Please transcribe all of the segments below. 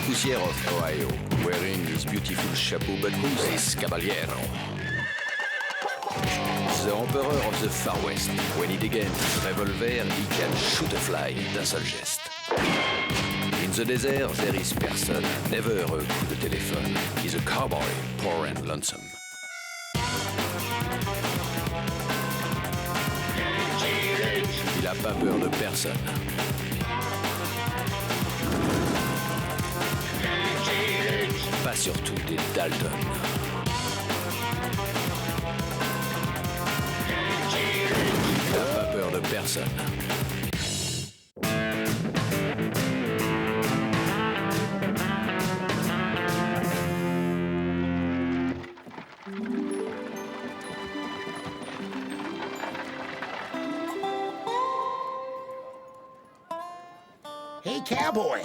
poussière of Ohio, wearing his beautiful chapeau, but who's this caballero? The emperor of the Far West. When he degains his revolver, he can shoot a fly d'un seul geste. In the desert, there is person, never a coup de téléphone. He's a cowboy, poor and lonesome. Il a pas peur de personne. Pas surtout des Daltons. Il n'a pas peur de personne. Hey, cowboy.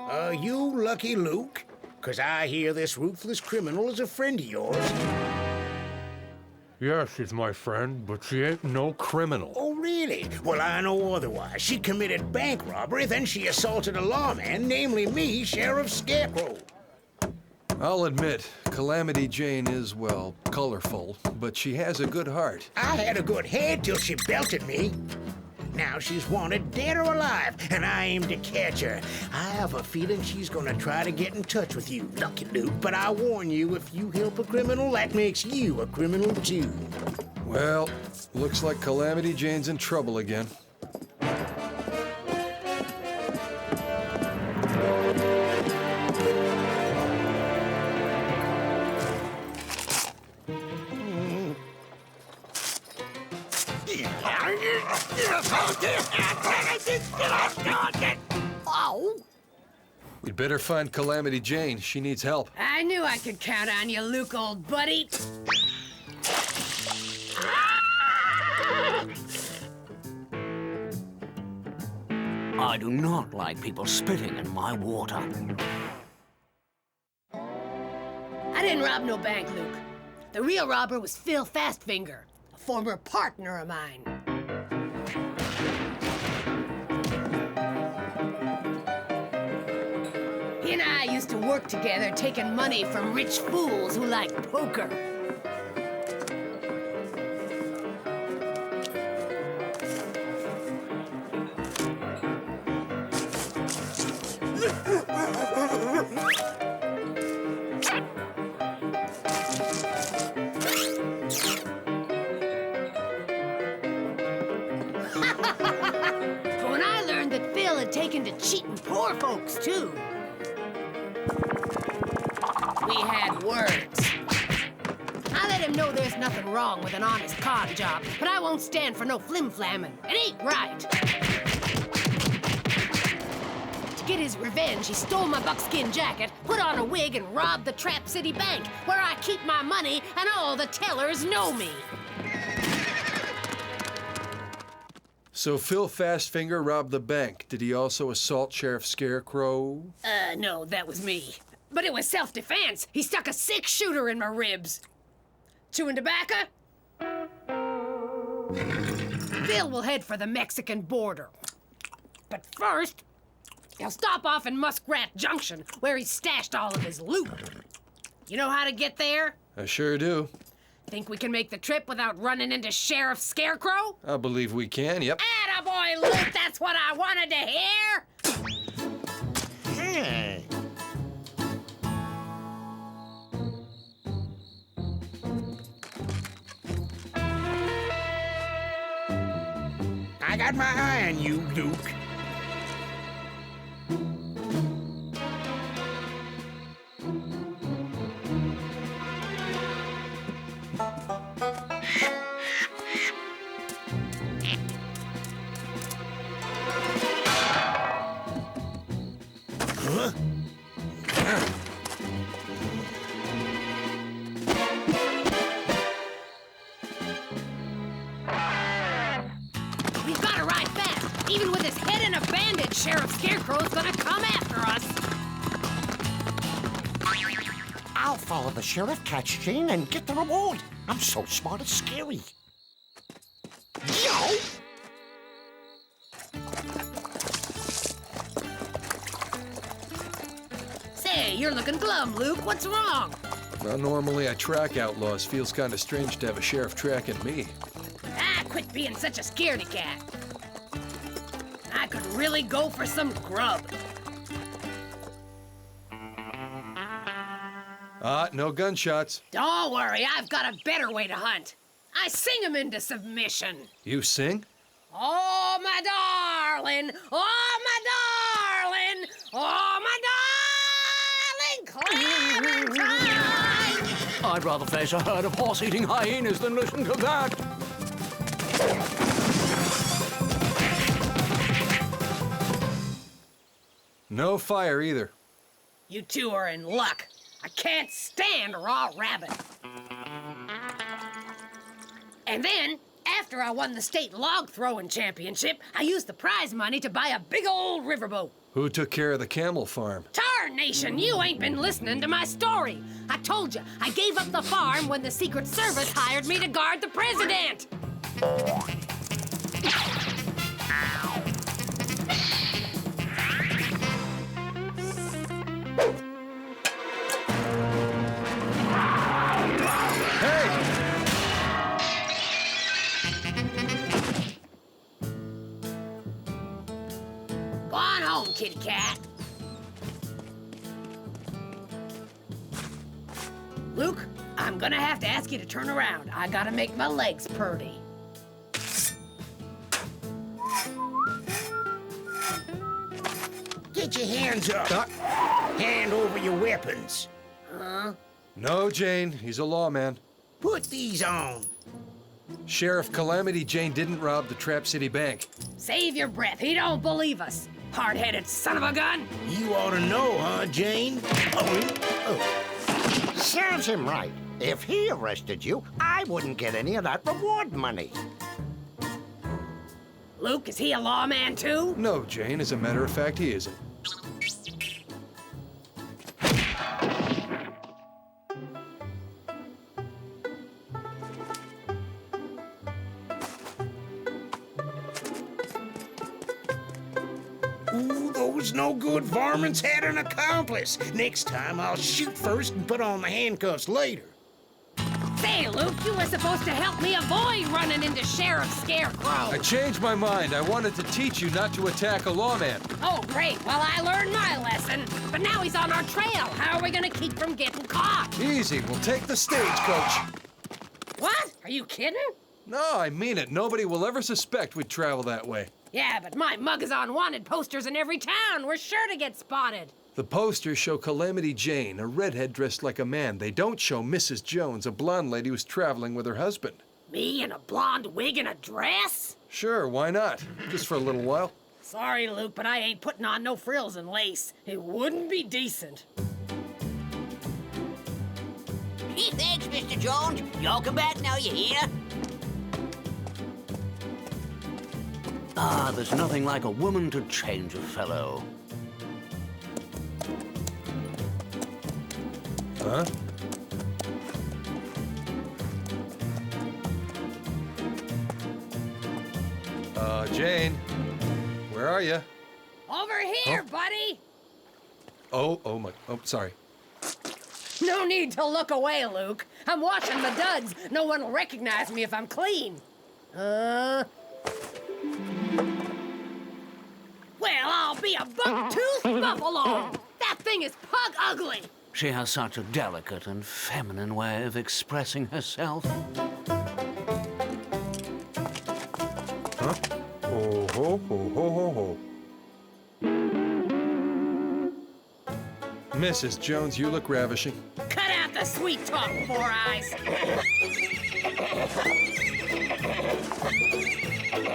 Are you Lucky Luke? 'Cause I hear this ruthless criminal is a friend of yours. Yes, she's my friend, but she ain't no criminal. Oh, really? Well, I know otherwise. She committed bank robbery, then she assaulted a lawman, namely me, Sheriff Scarecrow. I'll admit, Calamity Jane is, well, colorful, but she has a good heart. I had a good head till she belted me. Now she's wanted dead or alive, and I aim to catch her. I have a feeling she's gonna try to get in touch with you, Lucky Luke, but I warn you, if you help a criminal, that makes you a criminal too. Well, looks like Calamity Jane's in trouble again. Oh! We'd better find Calamity Jane. She needs help. I knew I could count on you, Luke, old buddy. I do not like people spitting in my water. I didn't rob no bank, Luke. The real robber was Phil Fastfinger, a former partner of mine. He and I used to work together taking money from rich fools who like poker. When I learned that Phil had taken to cheating poor folks, too, we had words. I let him know there's nothing wrong with an honest con job, but I won't stand for no flim-flamming. It ain't right. To get his revenge, he stole my buckskin jacket, put on a wig, and robbed the Trap City Bank, where I keep my money and all the tellers know me. So Phil Fastfinger robbed the bank. Did he also assault Sheriff Scarecrow? No, that was me. But it was self-defense. He stuck a 6-shooter in my ribs. Chewing tobacco? Phil will head for the Mexican border. But first, he'll stop off in Muskrat Junction, where he stashed all of his loot. You know how to get there? I sure do. Think we can make the trip without running into Sheriff Scarecrow? I believe we can, yep. Attaboy, Luke, that's what I wanted to hear! Hey. I got my eye on you, Luke. Huh? We've got to ride fast. Even with his head in a bandage, Sheriff Scarecrow's gonna come after us. I'll follow the sheriff, catch Jane, and get the reward. I'm so smart it's scary. Yo! you're looking glum, Luke. What's wrong? Well, normally I track outlaws. Feels kind of strange to have a sheriff tracking me. Ah, quit being such a scaredy cat. I could really go for some grub. No gunshots. Don't worry, I've got a better way to hunt. I sing 'em into submission. You sing? Oh, my darling! Oh, my darling! Oh, my darling! Clementine! I'd rather face a herd of horse-eating hyenas than listen to that. No fire either. You two are in luck. I can't stand raw rabbit. And then, after I won the state log throwing championship, I used the prize money to buy a big old riverboat. Who took care of the camel farm? Tarnation, you ain't been listening to my story. I told you, I gave up the farm when the Secret Service hired me to guard the president. Go on home, kitty cat. Luke, I'm gonna have to ask you to turn around. I gotta make my legs purty. Get your hands up. Hand over your weapons. No, Jane. He's a lawman. Put these on. Sheriff Calamity Jane didn't rob the Trap City Bank. Save your breath. He don't believe us. Hard-headed son of a gun. You ought to know, huh, Jane? Oh. Serves him right. If he arrested you, I wouldn't get any of that reward money. Luke, is he a lawman too? No, Jane. As a matter of fact, he isn't. Ooh, those no-good varmints had an accomplice. Next time, I'll shoot first and put on the handcuffs later. Say, Luke, you were supposed to help me avoid running into Sheriff Scarecrow. I changed my mind. I wanted to teach you not to attack a lawman. Oh, great. Well, I learned my lesson. But now he's on our trail. How are we gonna keep from getting caught? Easy. We'll take the stagecoach. What? Are you kidding? No, I mean it. Nobody will ever suspect we'd travel that way. Yeah, but my mug is on wanted posters in every town. We're sure to get spotted. The posters show Calamity Jane, a redhead dressed like a man. They don't show Mrs. Jones, a blonde lady who's traveling with her husband. Me in a blonde wig and a dress? Sure, why not? Just for a little while. Sorry, Luke, but I ain't putting on no frills and lace. It wouldn't be decent. Hey, thanks, Mr. Jones. Y'all come back now, you hear? Ah, there's nothing like a woman to change a fellow. Huh? Jane, where are you? Over here, buddy! Oh, sorry. No need to look away, Luke. I'm washing the duds. No one will recognize me if I'm clean. Well, I'll be a buck-toothed buffalo. That thing is pug ugly. She has such a delicate and feminine way of expressing herself. Huh? Oh, ho, ho, ho, ho, ho. Mrs. Jones, you look ravishing. Cut out the sweet talk, Four Eyes.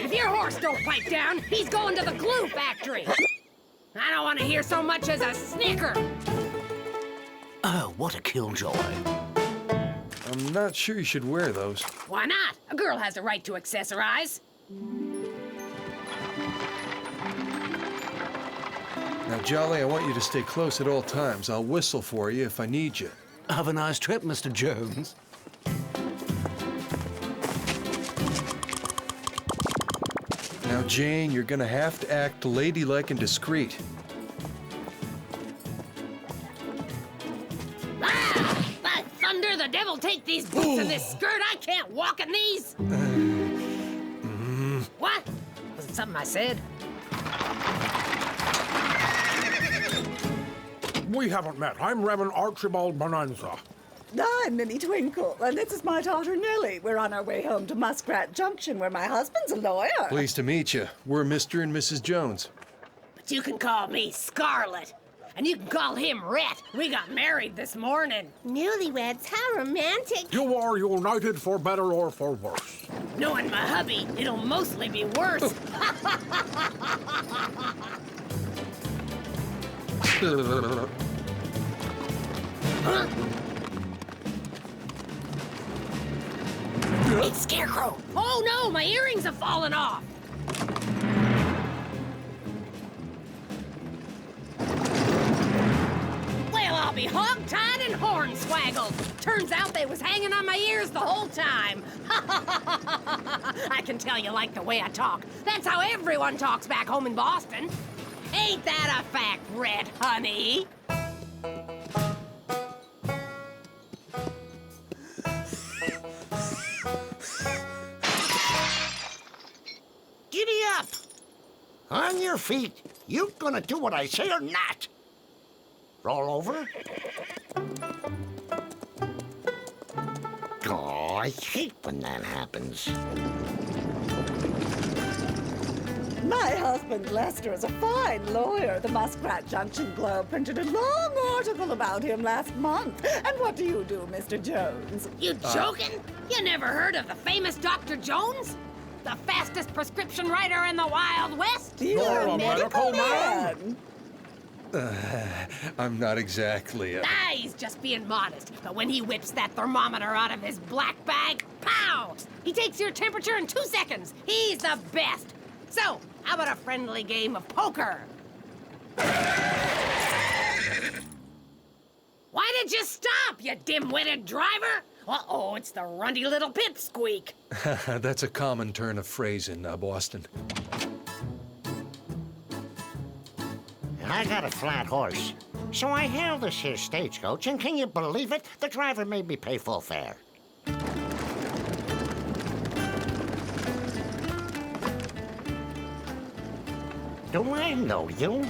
If your horse don't pipe down, he's going to the glue factory. I don't want to hear so much as a snicker. Oh, what a killjoy. I'm not sure you should wear those. Why not? A girl has a right to accessorize. Now, Jolly, I want you to stay close at all times. I'll whistle for you if I need you. Have a nice trip, Mr. Jones. Now, Jane, you're gonna have to act ladylike and discreet. hate these boots and this skirt. I can't walk in these. What? Was it something I said? We haven't met. I'm Reverend Archibald Bonanza. I'm Minnie Twinkle, and this is my daughter Nellie. We're on our way home to Muskrat Junction, where my husband's a lawyer. Pleased to meet you. We're Mr. and Mrs. Jones. But you can call me Scarlet. And you can call him Rhett. We got married this morning. Newlyweds, how romantic. You are united for better or for worse. Knowing my hubby, it'll mostly be worse. Huh? It's Scarecrow. Oh no, my earrings have fallen off. Well, I'll be hog-tied and hornswaggled. Turns out they was hanging on my ears the whole time. I can tell you like the way I talk. That's how everyone talks back home in Boston. Ain't that a fact, Red Honey? Giddy up! On your feet. You gonna do what I say or not? Roll over. Oh, I hate when that happens. My husband Lester is a fine lawyer. The Muskrat Junction Globe printed a long article about him last month. And what do you do, Mr. Jones? You joking? You never heard of the famous Dr. Jones? The fastest prescription writer in the Wild West? You're a medical man. I'm not exactly a... Ah, he's just being modest. But when he whips that thermometer out of his black bag, pow! He takes your temperature in 2 seconds. He's the best. So, how about a friendly game of poker? Why did you stop, you dim-witted driver? Uh-oh, it's the runty little pipsqueak. That's a common turn of phrase in Boston. I got a flat horse. So I hailed this here stagecoach, and can you believe it? The driver made me pay full fare. Do I know you?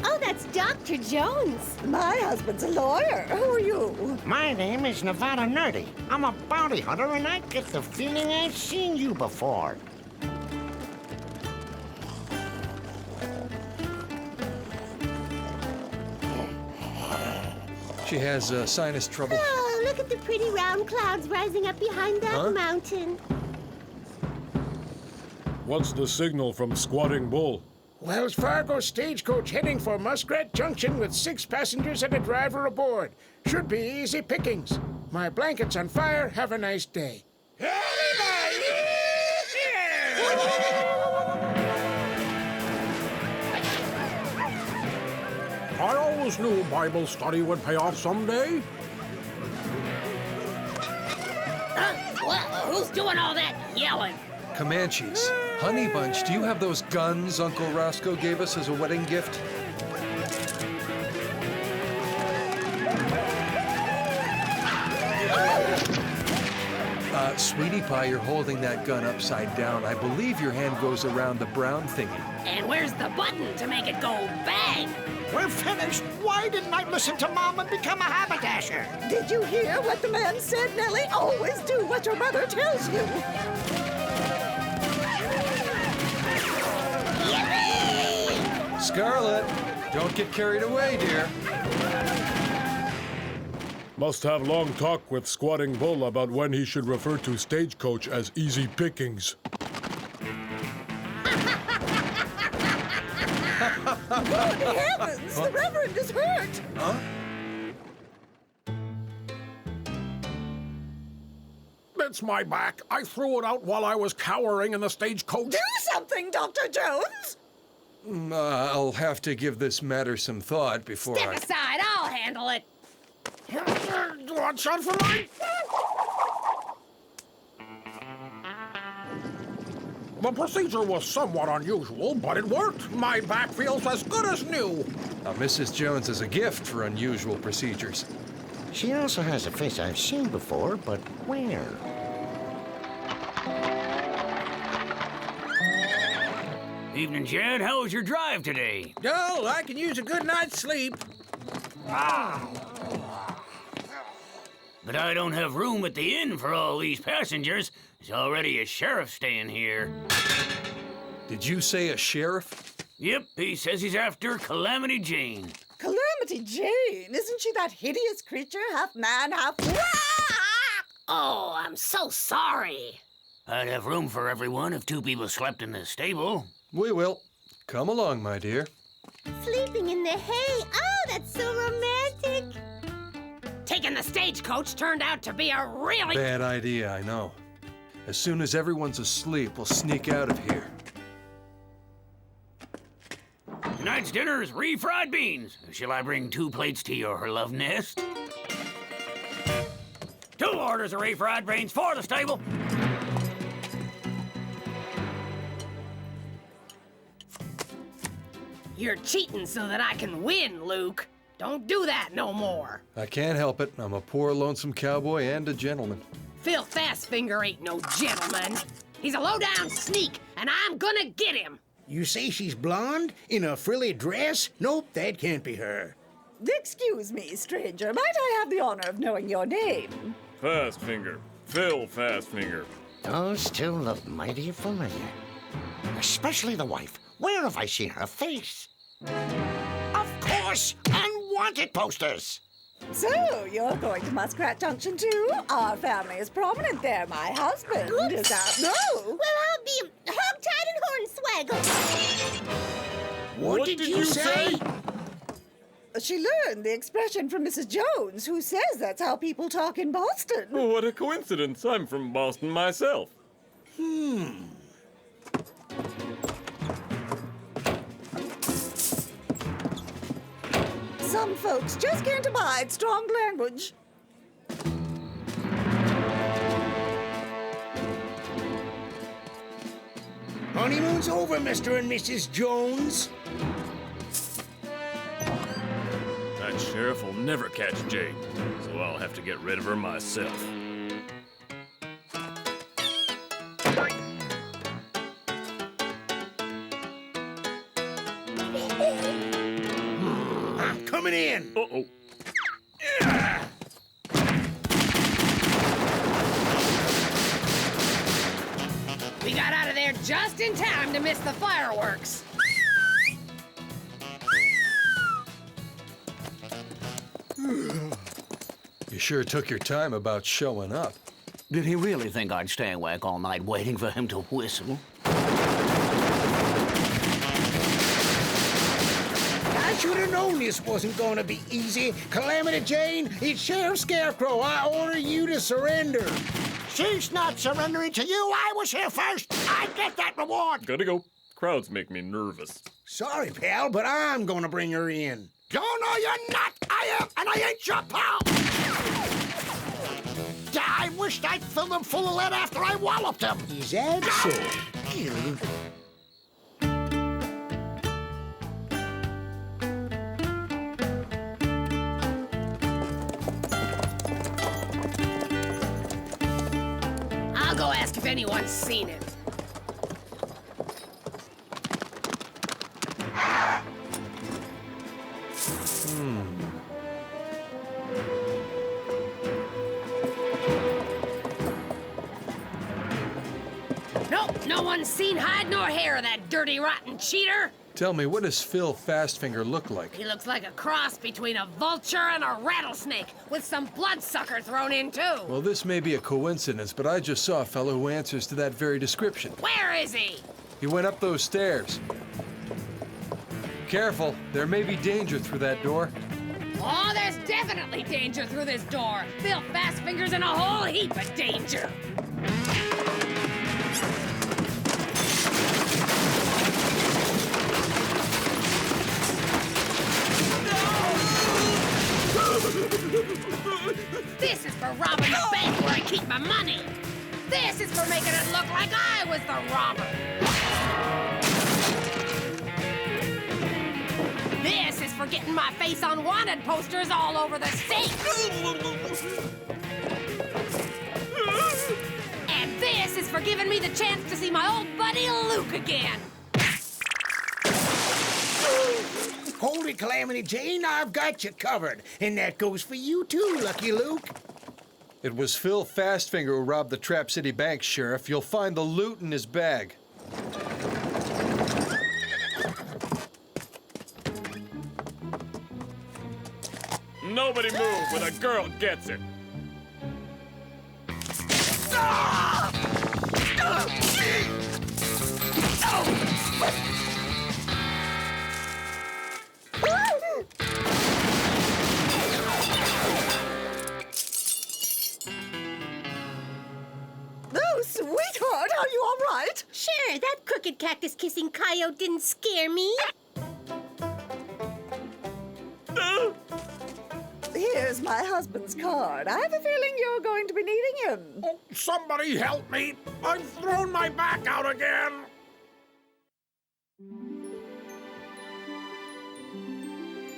Oh, that's Dr. Jones. My husband's a lawyer. Who are you? My name is Nevada Nerdy. I'm a bounty hunter, and I get the feeling I've seen you before. She has sinus trouble. Oh, look at the pretty round clouds rising up behind that mountain. What's the signal from Squatting Bull? Wells Fargo stagecoach heading for Muskrat Junction with 6 passengers and a driver aboard. Should be easy pickings. My blanket's on fire. Have a nice day. I always knew Bible study would pay off someday. Who's doing all that yelling? Comanches. Honey Bunch, do you have those guns Uncle Roscoe gave us as a wedding gift? Sweetie Pie, you're holding that gun upside down. I believe your hand goes around the brown thingy. And where's the button to make it go bang? We're finished. Why didn't I listen to Mom and become a haberdasher? Did you hear what the man said, Nellie? Always do what your mother tells you. Yippee! Scarlet, don't get carried away, dear. Must have long talk with Squatting Bull about when he should refer to stagecoach as easy pickings. Good heavens! The Reverend is hurt! Huh? It's my back. I threw it out while I was cowering in the stagecoach. Do something, Dr. Jones! I'll have to give this matter some thought before Step aside, I'll handle it. Watch out for mine. The procedure was somewhat unusual, but it worked. My back feels as good as new. Now, Mrs. Jones is a gift for unusual procedures. She also has a face I've seen before, but where? Evening, Jed. How was your drive today? Dull, I can use a good night's sleep. But I don't have room at the inn for all these passengers. There's already a sheriff staying here. Did you say a sheriff? Yep, he says he's after Calamity Jane. Calamity Jane? Isn't she that hideous creature, half man, half... Oh, I'm so sorry. I'd have room for everyone if 2 people slept in the stable. We will. Come along, my dear. Sleeping in the hay. Oh, that's so romantic. Taking the stagecoach turned out to be a really... Bad idea, I know. As soon as everyone's asleep, we'll sneak out of here. Tonight's dinner is refried beans. Shall I bring 2 plates to your love nest? 2 orders of refried beans for the stable. You're cheating so that I can win, Luke. Don't do that no more. I can't help it. I'm a poor, lonesome cowboy and a gentleman. Phil Fastfinger ain't no gentleman. He's a low-down sneak, and I'm gonna get him. You say she's blonde? In a frilly dress? Nope, that can't be her. Excuse me, stranger. Might I have the honor of knowing your name? Fastfinger. Phil Fastfinger. Those 2 look mighty familiar. Especially the wife. Where have I seen her face? Of course! And wanted posters! So, you're going to Muskrat Junction too? Our family is prominent there. My husband is out. No! Well, I'll be hog-tied and hornswaggled. What did you say? She learned the expression from Mrs. Jones, who says that's how people talk in Boston. Oh, what a coincidence. I'm from Boston myself. Some folks just can't abide strong language. Honeymoon's over, Mr. and Mrs. Jones. That sheriff will never catch Jane, so I'll have to get rid of her myself. I'm coming in. Uh-oh. We got out of there just in time to miss the fireworks. You sure took your time about showing up. Did he really think I'd stay awake all night waiting for him to whistle? I should have known this wasn't going to be easy. Calamity Jane, it's Sheriff Scarecrow. I order you to surrender. She's not surrendering to you. I was here first. I get that reward. Gotta go. Crowds make me nervous. Sorry, pal, but I'm going to bring her in. No, you're not. I am, and I ain't your pal. I wished I'd filled them full of lead after I walloped them. Is that so? I'll go ask if anyone's seen him. Nope, no one's seen hide nor hair of that dirty, rotten cheater. Tell me, what does Phil Fastfinger look like? He looks like a cross between a vulture and a rattlesnake, with some bloodsucker thrown in, too. Well, this may be a coincidence, but I just saw a fellow who answers to that very description. Where is he? He went up those stairs. Careful, there may be danger through that door. Oh, there's definitely danger through this door. Phil Fastfinger's in a whole heap of danger. This is for robbing the bank where I keep my money. This is for making it look like I was the robber. This is for getting my face on wanted posters all over the state. And this is for giving me the chance to see my old buddy Luke again. Hold it, Calamity Jane. I've got you covered. And that goes for you too, Lucky Luke. It was Phil Fastfinger who robbed the Trap City Bank, Sheriff. You'll find the loot in his bag. Nobody move when a girl gets it. Oh, sweetheart, are you all right? Sure, that crooked cactus-kissing coyote didn't scare me. Here's my husband's card. I have a feeling you're going to be needing him. Oh, somebody help me! I've thrown my back out again!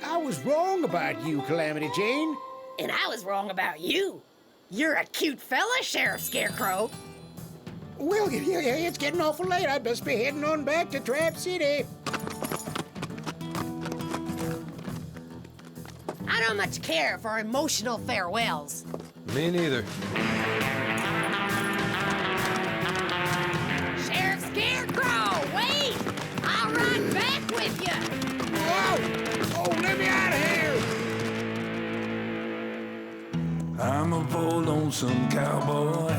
I was wrong about you, Calamity Jane. And I was wrong about you. You're a cute fella, Sheriff Scarecrow. Well, it's getting awful late. I'd best be heading on back to Trap City. I don't much care for emotional farewells. Me neither. Sheriff Scarecrow, wait! I'll ride back with you. Whoa! Oh, let me out of here! I'm a bold, lonesome cowboy.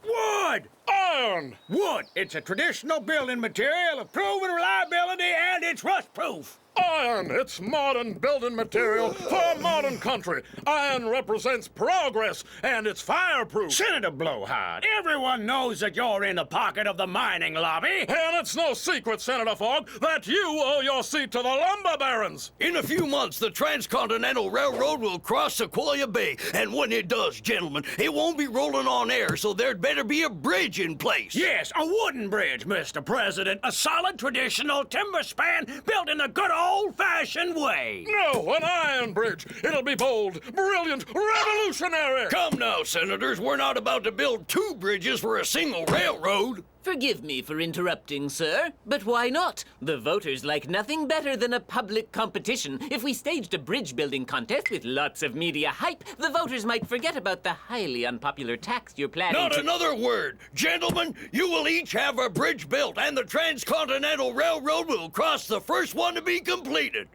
Wood! Iron! Wood! It's a traditional building material of proven reliability and it's rust-proof. Iron! It's modern building material for a modern country. Iron represents progress, and it's fireproof. Senator Blowhard, everyone knows that you're in the pocket of the mining lobby. And it's no secret, Senator Fogg, that you owe your seat to the lumber barons. In a few months, the Transcontinental Railroad will cross Sequoia Bay, and when it does, gentlemen, it won't be rolling on air, so there'd better be a bridge in place. Yes, a wooden bridge, Mr. President. A solid, traditional timber span built in the good old-fashioned way. No, an iron bridge. It'll be bold, brilliant, revolutionary. Come now, Senators. We're not about to build two bridges for a single railroad. Forgive me for interrupting, sir, but why not? The voters like nothing better than a public competition. If we staged a bridge-building contest with lots of media hype, the voters might forget about the highly unpopular tax you're planning Not to... another word. Gentlemen, you will each have a bridge built, and the Transcontinental Railroad will cross the first one to be completed.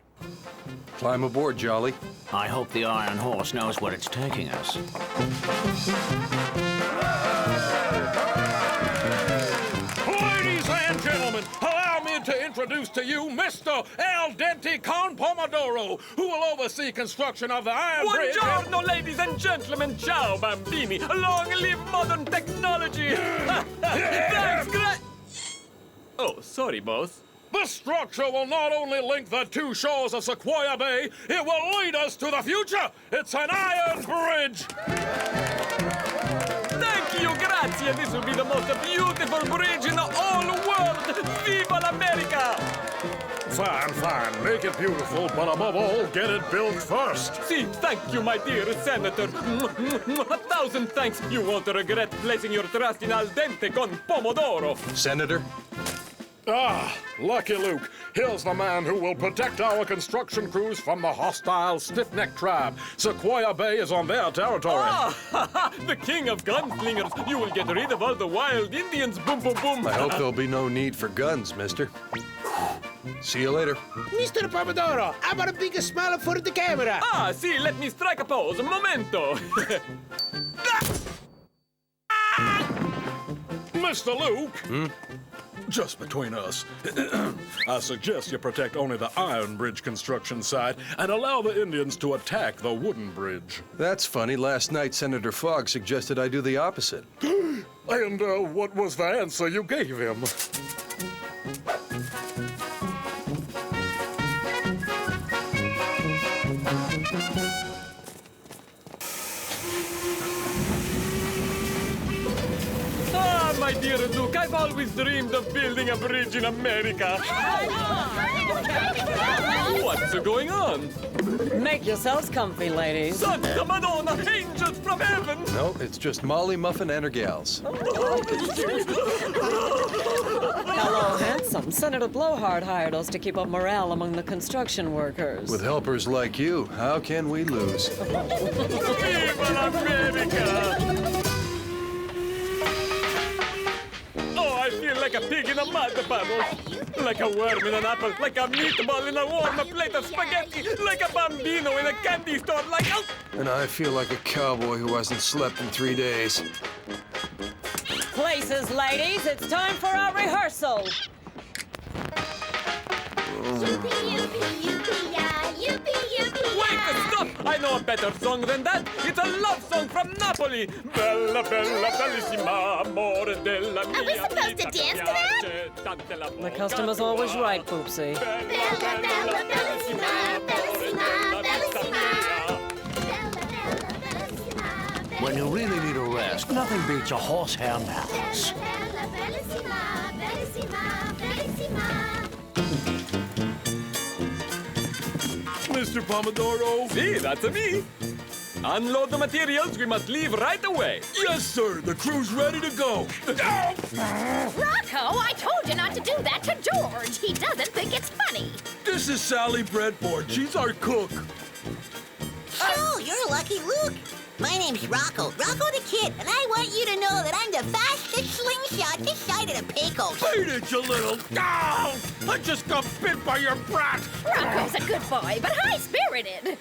Climb aboard, Jolly. I hope the Iron Horse knows where it's taking us. Ladies and gentlemen, allow me to introduce to you Mr. Al Dente Con Pomodoro, who will oversee construction of the Iron Bridge. Buongiorno, ladies and gentlemen. Ciao, bambini. Long live modern technology. Thanks, Oh, sorry, boss. This structure will not only link the two shores of Sequoia Bay, it will lead us to the future. It's an iron bridge. Thank you, grazie. This will be the most beautiful bridge in the whole world. Viva l'America! Fine, fine. Make it beautiful, but above all, get it built first. See, thank you, my dear Senator. 1,000 thanks. You won't regret placing your trust in Al Dente con Pomodoro. Senator? Ah, Lucky Luke. Here's the man who will protect our construction crews from the hostile stiff-necked tribe. Sequoia Bay is on their territory. Ah, the king of gunslingers. You will get rid of all the wild Indians. Boom, boom, boom. I hope there'll be no need for guns, mister. See you later. Mr. Pomodoro, how about a bigger smile for the camera? Ah, see, let me strike a pose. Momento. Mr. Luke? Just between us, I suggest you protect only the iron bridge construction side and allow the Indians to attack the wooden bridge. That's funny. Last night, Senator Fogg suggested I do the opposite. And what was the answer you gave him? my dear Luke, I've always dreamed of building a bridge in America. What's going on? Make yourselves comfy, ladies. Santa Madonna, angels from heaven! No, it's just Molly Muffin and her gals. Hello, handsome. Senator Blowhard hired us to keep up morale among the construction workers. With helpers like you, how can we lose? Viva America! Oh, I feel like a pig in a mud puddle. Like a worm in an apple, like a meatball in a warm plate of spaghetti, like a bambino in a candy store, like... Oh. And I feel like a cowboy who hasn't slept in 3 days. Places, ladies. It's time for our rehearsal. Wait, stop! I know a better song than that. It's a love song from Napoli. Bella, bella, bellissima, amore della mia. Are we supposed to dance to that? The customer's always right, Poopsie. Bella, bella, bellissima, bellissima, bellissima. When you really need a rest, nothing beats a horsehound house. Mr. Pomodoro? See, that's me. Unload the materials. We must leave right away. Yes, sir. The crew's ready to go. Rocco, I told you not to do that to George. He doesn't think it's funny. This is Sally Breadboard. She's our cook. Oh, you're lucky, Luke. My name's Rocco the Kid, and I want you to know that I'm the fastest slingshot this side of the Pecos. Beat it, you little... Oh, I just got bit by your brat. Rocco's a good boy, but high-spirited.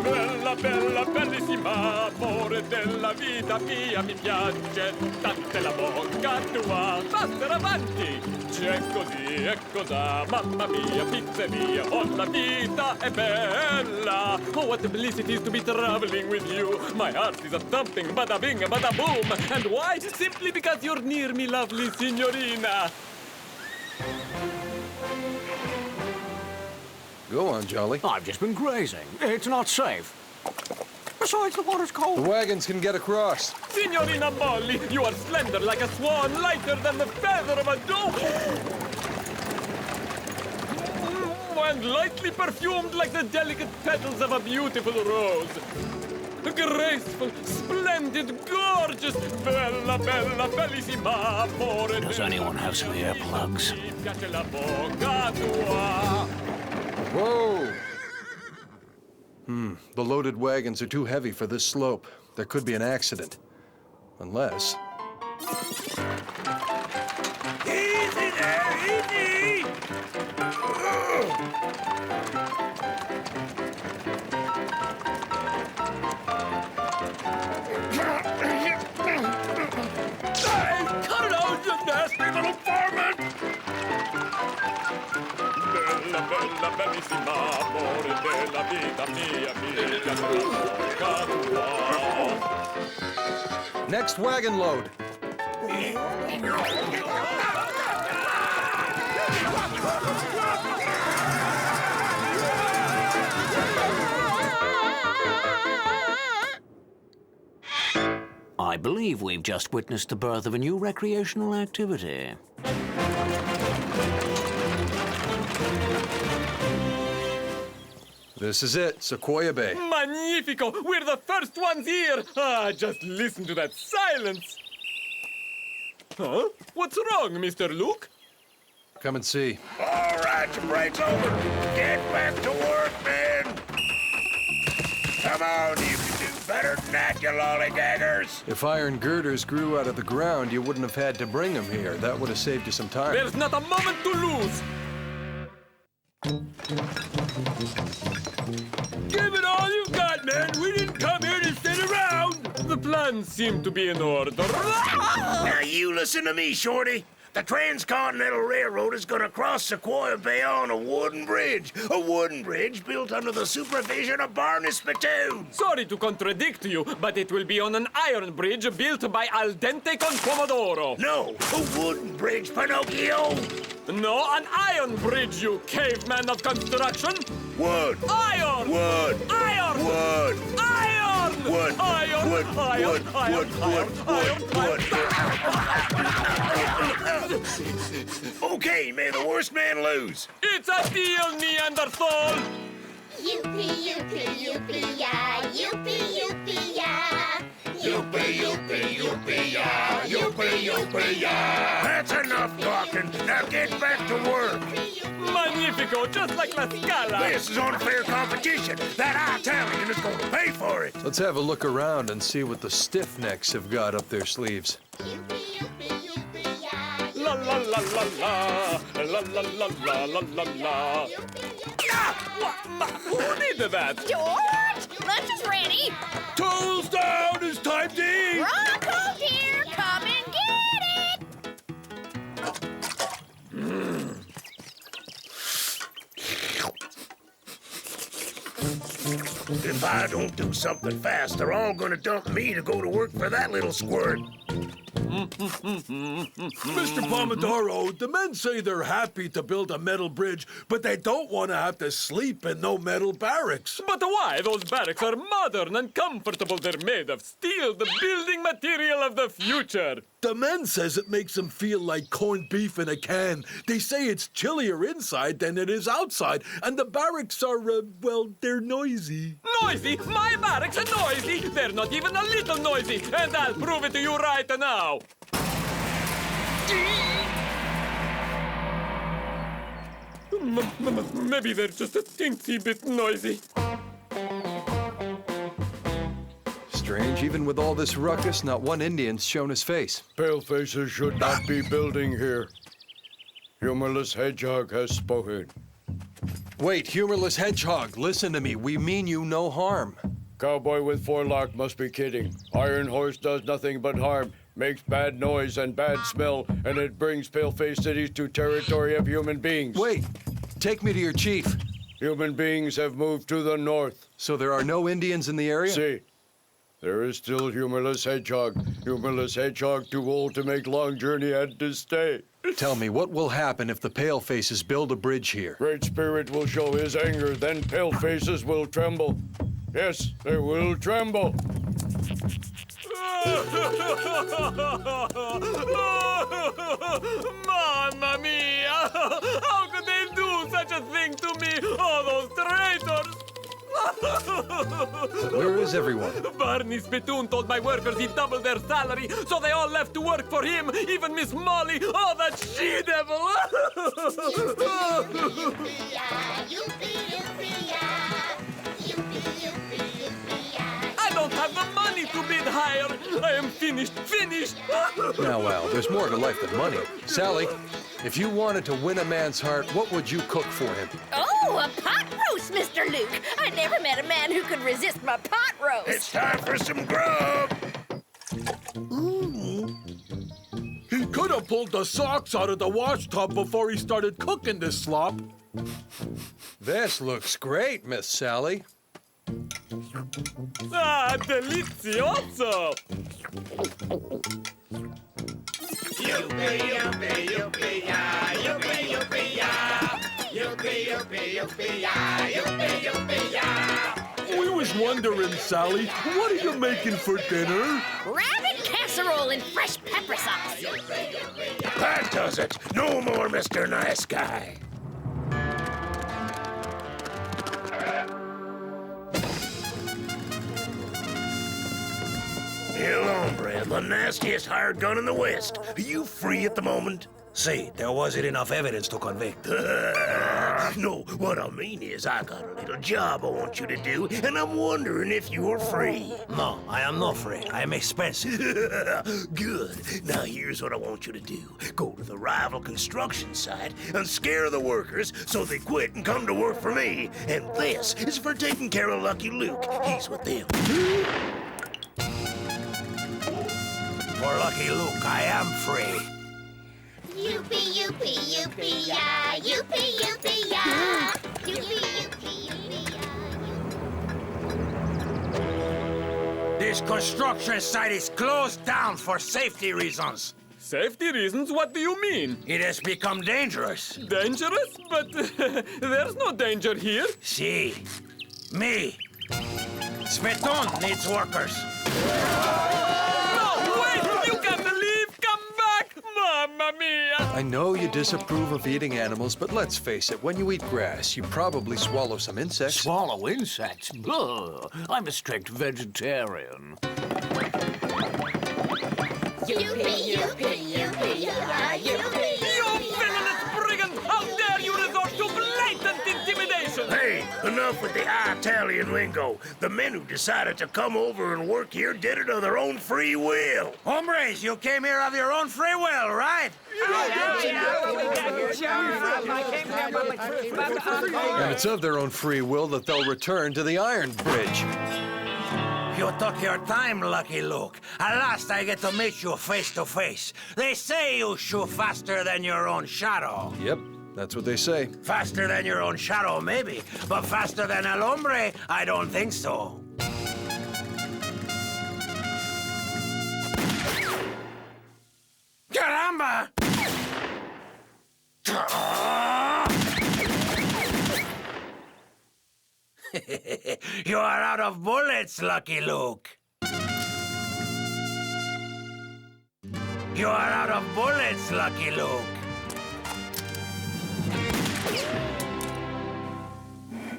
Bella, bella, bellissima, amore della vita mia, mi piace tante la bocca tua, passare avanti. C'è così e cos'ha, mamma mia, pizzeria, oh la vita è bella. Oh, what a bliss it is to be traveling with you. My heart is a thumping, bada bing, bada boom. And why? Simply because you're near me, lovely signorina. Go on, Jolly. I've just been grazing. It's not safe. Besides, the water's cold. The wagons can get across. Signorina Molly, you are slender like a swan, lighter than the feather of a dove. And lightly perfumed like the delicate petals of a beautiful rose. Graceful, splendid, gorgeous, bella, bella, bellissima, amore. Does anyone have some earplugs? Whoa! The loaded wagons are too heavy for this slope. There could be an accident. Unless... Easy there, easy! Cut it out, you nasty little varmint! Bella, bella, bellissima, amore della vita mia, Next wagon load. I believe we've just witnessed the birth of a new recreational activity. This is it, Sequoia Bay. Magnifico! We're the first ones here! Ah, just listen to that silence! Huh? What's wrong, Mr. Luke? Come and see. All right, your break's over. Get back to work, men. Come on, you can do better than that, you lollygaggers. If iron girders grew out of the ground, you wouldn't have had to bring them here. That would have saved you some time. There's not a moment to lose! Give it all you've got, man. We didn't come here to sit around. The plans seem to be in order. Now you listen to me, Shorty. The Transcontinental Railroad is gonna cross Sequoia Bay on a wooden bridge. A wooden bridge built under the supervision of Barney Spittoon. Sorry to contradict you, but it will be on an iron bridge built by Al Dente con Pomodoro. No, a wooden bridge, Pinocchio. No, an iron bridge, you caveman of construction. Wood. Iron. Wood. Iron. Wood. Iron. Wood. wood. Iron, Wood, iron, wood, iron, wood, iron, wood, iron, wood. Okay, may the worst man lose. It's a deal, Neanderthal! Yippee, yippee, yippee, yeah. Yippee, yippee, yeah. Yippee, yippee, yippee, yeah. Yippee, yippee, yeah. That's enough talking. Now get back to work. Magnifico, just like La Scala! This is unfair competition. That Italian is going to pay for it. Let's have a look around and see what the stiff necks have got up their sleeves. La la la la la, la la la la la la la. Who did that? George, lunch is ready. Tools down, it's time to eat. Rocco, dear, come and get it. If I don't do something fast, they're all gonna dump me to go to work for that little squirt. Mr. Pomodoro, the men say they're happy to build a metal bridge, but they don't want to have to sleep in no metal barracks. But why? Those barracks are modern and comfortable. They're made of steel, the building material of the future. The men says it makes them feel like corned beef in a can. They say it's chillier inside than it is outside, and the barracks are, well, they're noisy. Noisy? My barracks are noisy. They're not even a little noisy, and I'll prove it to you right now. Maybe they're just a teensy bit noisy. Strange, even with all this ruckus, not one Indian's shown his face. Palefaces should not be building here. Humorless Hedgehog has spoken. Wait, Humorless Hedgehog, listen to me. We mean you no harm. Cowboy with forelock must be kidding. Iron Horse does nothing but harm, makes bad noise and bad smell, and it brings pale-faced cities to territory of human beings. Wait, take me to your chief. Human beings have moved to the north. So there are no Indians in the area? See, there is still Humorless Hedgehog. Humorless Hedgehog too old to make long journey and to stay. Tell me, what will happen if the Palefaces build a bridge here? Great Spirit will show his anger, then Palefaces will tremble. Yes, they will tremble. Mamma mia! How could they do such a thing to me? Oh, those traitors! Where is everyone? Barney Spittoon told my workers he'd double their salary, so they all left to work for him, even Miss Molly. Oh, that she-devil! I don't have the money to bid higher. I am finished. Now, Al, there's more to life than money. Sally, if you wanted to win a man's heart, what would you cook for him? Oh, a pot roast, Mr. Luke. I never met a man who could resist my pot roast. It's time for some grub. He could have pulled the socks out of the wash tub before he started cooking this slop. This looks great, Miss Sally. Ah, delizioso! Yippee, yippee, yippee, yeah. Yippee, yippee, yeah. Yippee, yippee, yippee, yeah. Yippee, yippee, yeah. We was wondering, Sally, what are you making for dinner? Rabbit casserole and fresh pepper sauce. That does it. No more Mr. Nice Guy. El Hombre, the nastiest hired gun in the West. Are you free at the moment? See, there wasn't enough evidence to convict. No, what I mean is I got a little job I want you to do, and I'm wondering if you're free. No, I am not free. I am expensive. Good. Now here's what I want you to do. Go to the rival construction site and scare the workers so they quit and come to work for me. And this is for taking care of Lucky Luke. He's with them. For Lucky Luke, I am free. Yippee, yippee, yippee, yeah. Yippee, yippee, yeah. Yippee, yippee, yippee, yeah. This construction site is closed down for safety reasons. Safety reasons? What do you mean? It has become dangerous. Dangerous? But there's no danger here. See, me. Spittoon needs workers. No, wait! You can't leave! Come back! Mamma mia! I know you disapprove of eating animals, but let's face it, when you eat grass, you probably swallow some insects. Swallow insects? Ugh, I'm a strict vegetarian. Yippee, yippee, yippee, yippee. You villainous brigand! How dare you resort to blatant intimidation! Hey, enough with the Italian lingo. The men who decided to come over and work here did it of their own free will. Hombres, you came here of your own free will, right? And it's of their own free will that they'll return to the Iron Bridge. You took your time, Lucky Luke. At last I get to meet you face to face. They say you shoot faster than your own shadow. Yep, that's what they say. Faster than your own shadow, maybe. But faster than El Hombre, I don't think so. Caramba! You are out of bullets, Lucky Luke. You are out of bullets, Lucky Luke.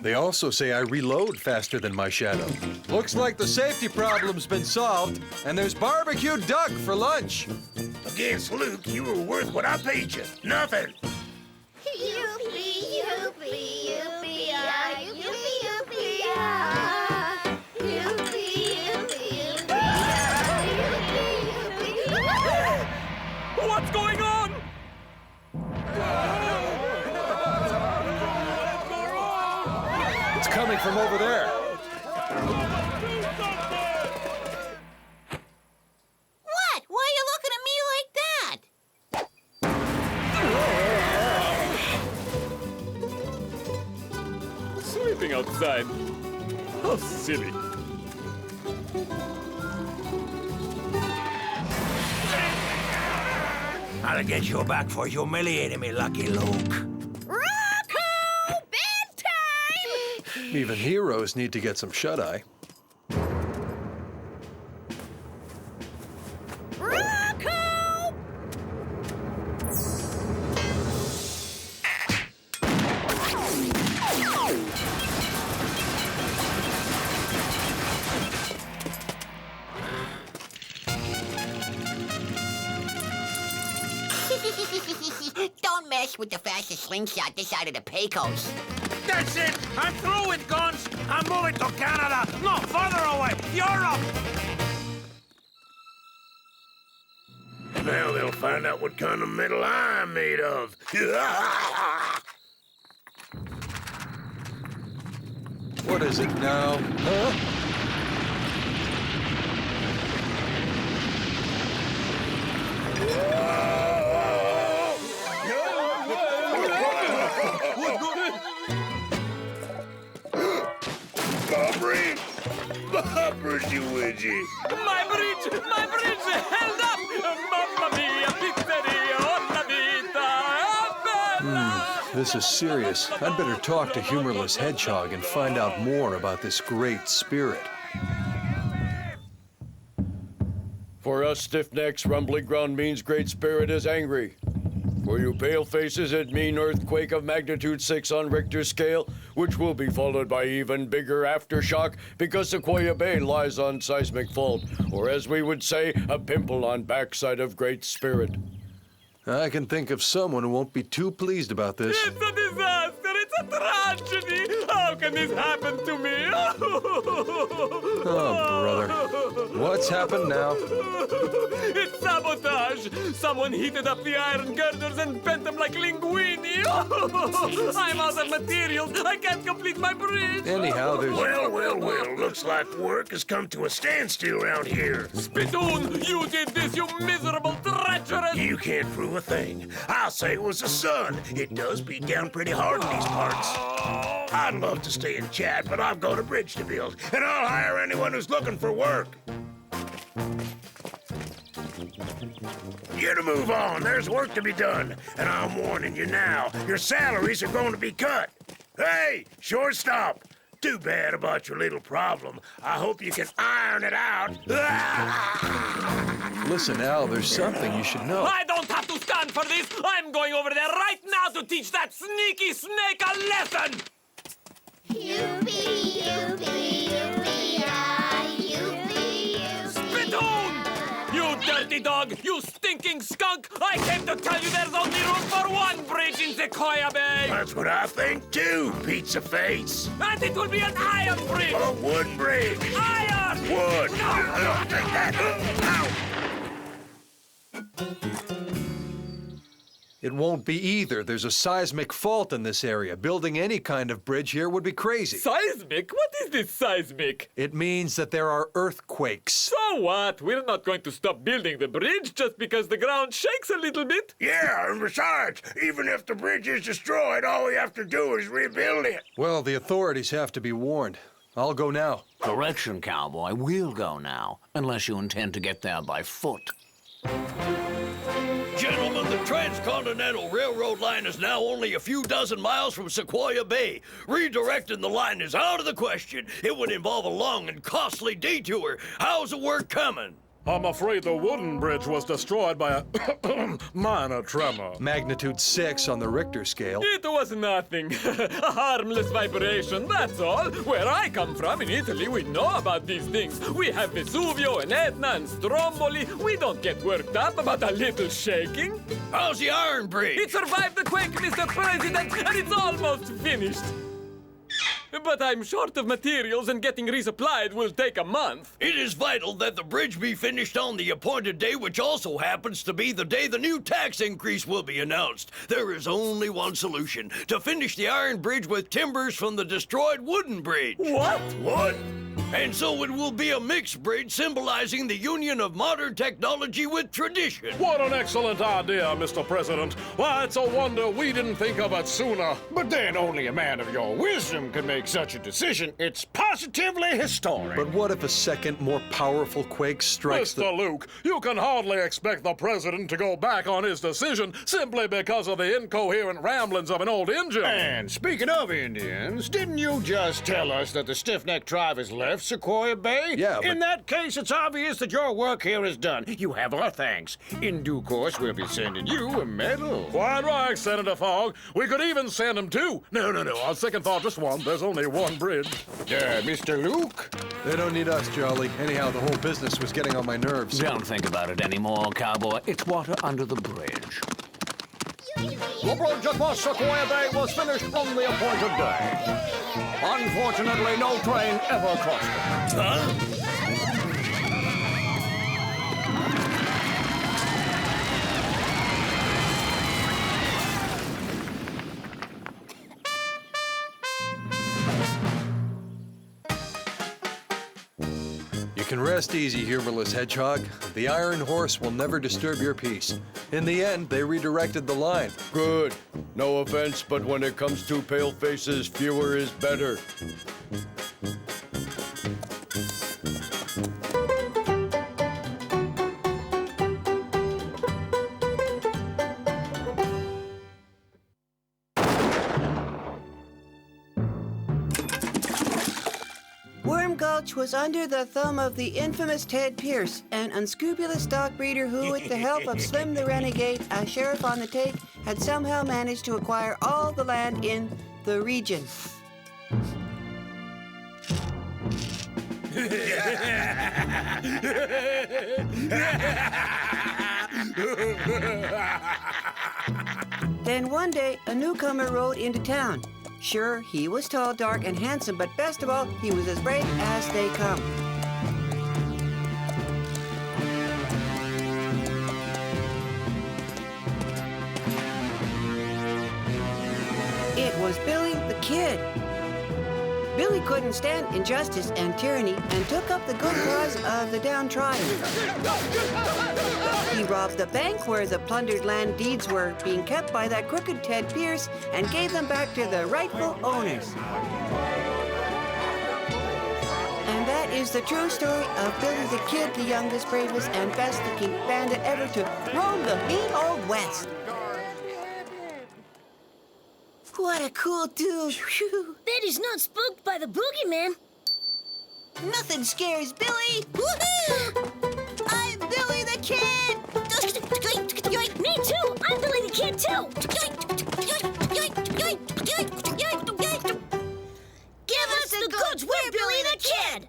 They also say I reload faster than my shadow. Looks like the safety problem's been solved, and there's barbecued duck for lunch. Against Luke, you were worth what I paid you. Nothing. Yippee, yippee, yippee, ah, yippee, yippee, ah. Yippee, yippee, yippee, ah, yippee, yippee. What's going on? It's coming from over there. What? Why are you looking at me like that? Sleeping outside. How silly. I'll get you back for humiliating me, Lucky Luke. Rocco! Bedtime! Even heroes need to get some shut-eye. Rocco! Don't mess with the fastest slingshot this side of the Pecos. That's it! I'm through with guns! I'm moving to Canada! No, farther away! Europe! Now they'll find out what kind of metal I'm made of. What is it now? Huh? Bobbers, you widgy. My bridge held up! Mamma mia, pizzeria, la vita, bella! This is serious. I'd better talk to Humorless Hedgehog and find out more about this great spirit. For us stiff-necks, rumbling ground means Great Spirit is angry. For you pale faces, it mean earthquake of magnitude 6 on Richter's scale, which will be followed by even bigger aftershock because Sequoia Bay lies on seismic fault, or as we would say, a pimple on backside of Great Spirit. I can think of someone who won't be too pleased about this. It's a disaster! It's a tragedy! How can this happen to me? Oh, brother. What's happened now? It's sabotage! Someone heated up the iron girders and bent them like linguini! I'm out of materials! I can't complete my bridge! Anyhow, there's... Well. Looks like work has come to a standstill around here. Spittoon, you did this, you miserable treacherous! You can't prove a thing. I'll say it was the sun. It does beat down pretty hard in these parts. I'd love to stay and chat, but I've got a bridge to build, and I'll hire anyone who's looking for work. Get a move on. There's work to be done. And I'm warning you now, your salaries are going to be cut. Hey, shortstop, Too bad about your little problem. I hope you can iron it out. Listen, Al, there's something you should know. I don't have to stand for this. I'm going over there right now to teach that sneaky snake a lesson. Spittoon! You dirty dog! You stinking skunk! I came to tell you there's only room for one bridge in Sequoia Bay! That's what I think too, pizza face. And it will be an iron bridge! A wooden bridge. Iron! Wood. No! I don't think that. Ow. It won't be either. There's a seismic fault in this area. Building any kind of bridge here would be crazy. Seismic? What is this seismic? It means that there are earthquakes. So what? We're not going to stop building the bridge just because the ground shakes a little bit. Yeah, and besides, even if the bridge is destroyed, all we have to do is rebuild it. Well, the authorities have to be warned. I'll go now. Correction, cowboy. We'll go now, unless you intend to get there by foot. Gentlemen, the Transcontinental Railroad line is now only a few dozen miles from Sequoia Bay. Redirecting the line is out of the question. It would involve a long and costly detour. How's the work coming? I'm afraid the wooden bridge was destroyed by a minor tremor. Magnitude 6 on the Richter scale. It was nothing. A harmless vibration, that's all. Where I come from, in Italy, we know about these things. We have Vesuvio and Etna and Stromboli. We don't get worked up about a little shaking. How's the iron bridge? It survived the quake, Mr. President, and it's almost finished. But I'm short of materials, and getting resupplied will take a month. It is vital that the bridge be finished on the appointed day, which also happens to be the day the new tax increase will be announced. There is only one solution: to finish the iron bridge with timbers from the destroyed wooden bridge. What? What? And so it will be a mixed bridge symbolizing the union of modern technology with tradition. What an excellent idea, Mr. President. Why, it's a wonder we didn't think of it sooner. But then only a man of your wisdom could make such a decision. It's positively historic. But what if a second, more powerful quake strikes Mr. Luke, you can hardly expect the president to go back on his decision simply because of the incoherent ramblings of an old Indian. And speaking of Indians, didn't you just tell us that the stiff-necked tribe has left Sequoia Bay? Yeah, but... In that case, it's obvious that your work here is done. You have our thanks. In due course, we'll be sending you a medal. Quite right, Senator Fogg. We could even send him two. No. On second thought, just one. There's only one bridge. Mr. Luke? They don't need us, Jolly. Anyhow, the whole business was getting on my nerves. Don't think about it anymore, cowboy. It's water under the bridge. The bridge across Sequoia Bay was finished on the appointed day. Unfortunately, no train ever crossed it. Huh? You can rest easy, humorless hedgehog. The Iron Horse will never disturb your peace. In the end, they redirected the line. Good. No offense, but when it comes to pale faces, fewer is better. Worm Gulch was under the thumb of the infamous Ted Pierce, an unscrupulous stock breeder who, with the help of Slim the Renegade, a sheriff on the take, had somehow managed to acquire all the land in the region. Then one day, a newcomer rode into town. Sure, he was tall, dark, and handsome, but best of all, he was as brave as they come. It was Billy the Kid. Billy couldn't stand injustice and tyranny and took up the good cause of the downtrodden. He robbed the bank where the plundered land deeds were being kept by that crooked Ted Pierce and gave them back to the rightful owners. And that is the true story of Billy the Kid, the youngest, bravest, and best-looking bandit ever to roam the mean old West. What a cool dude. Phew. Bet he's not spooked by the boogeyman. Nothing scares Billy. Woohoo! I'm Billy the Kid. Me too. I'm Billy the Kid too. Give us the goods. We're Billy the Kid.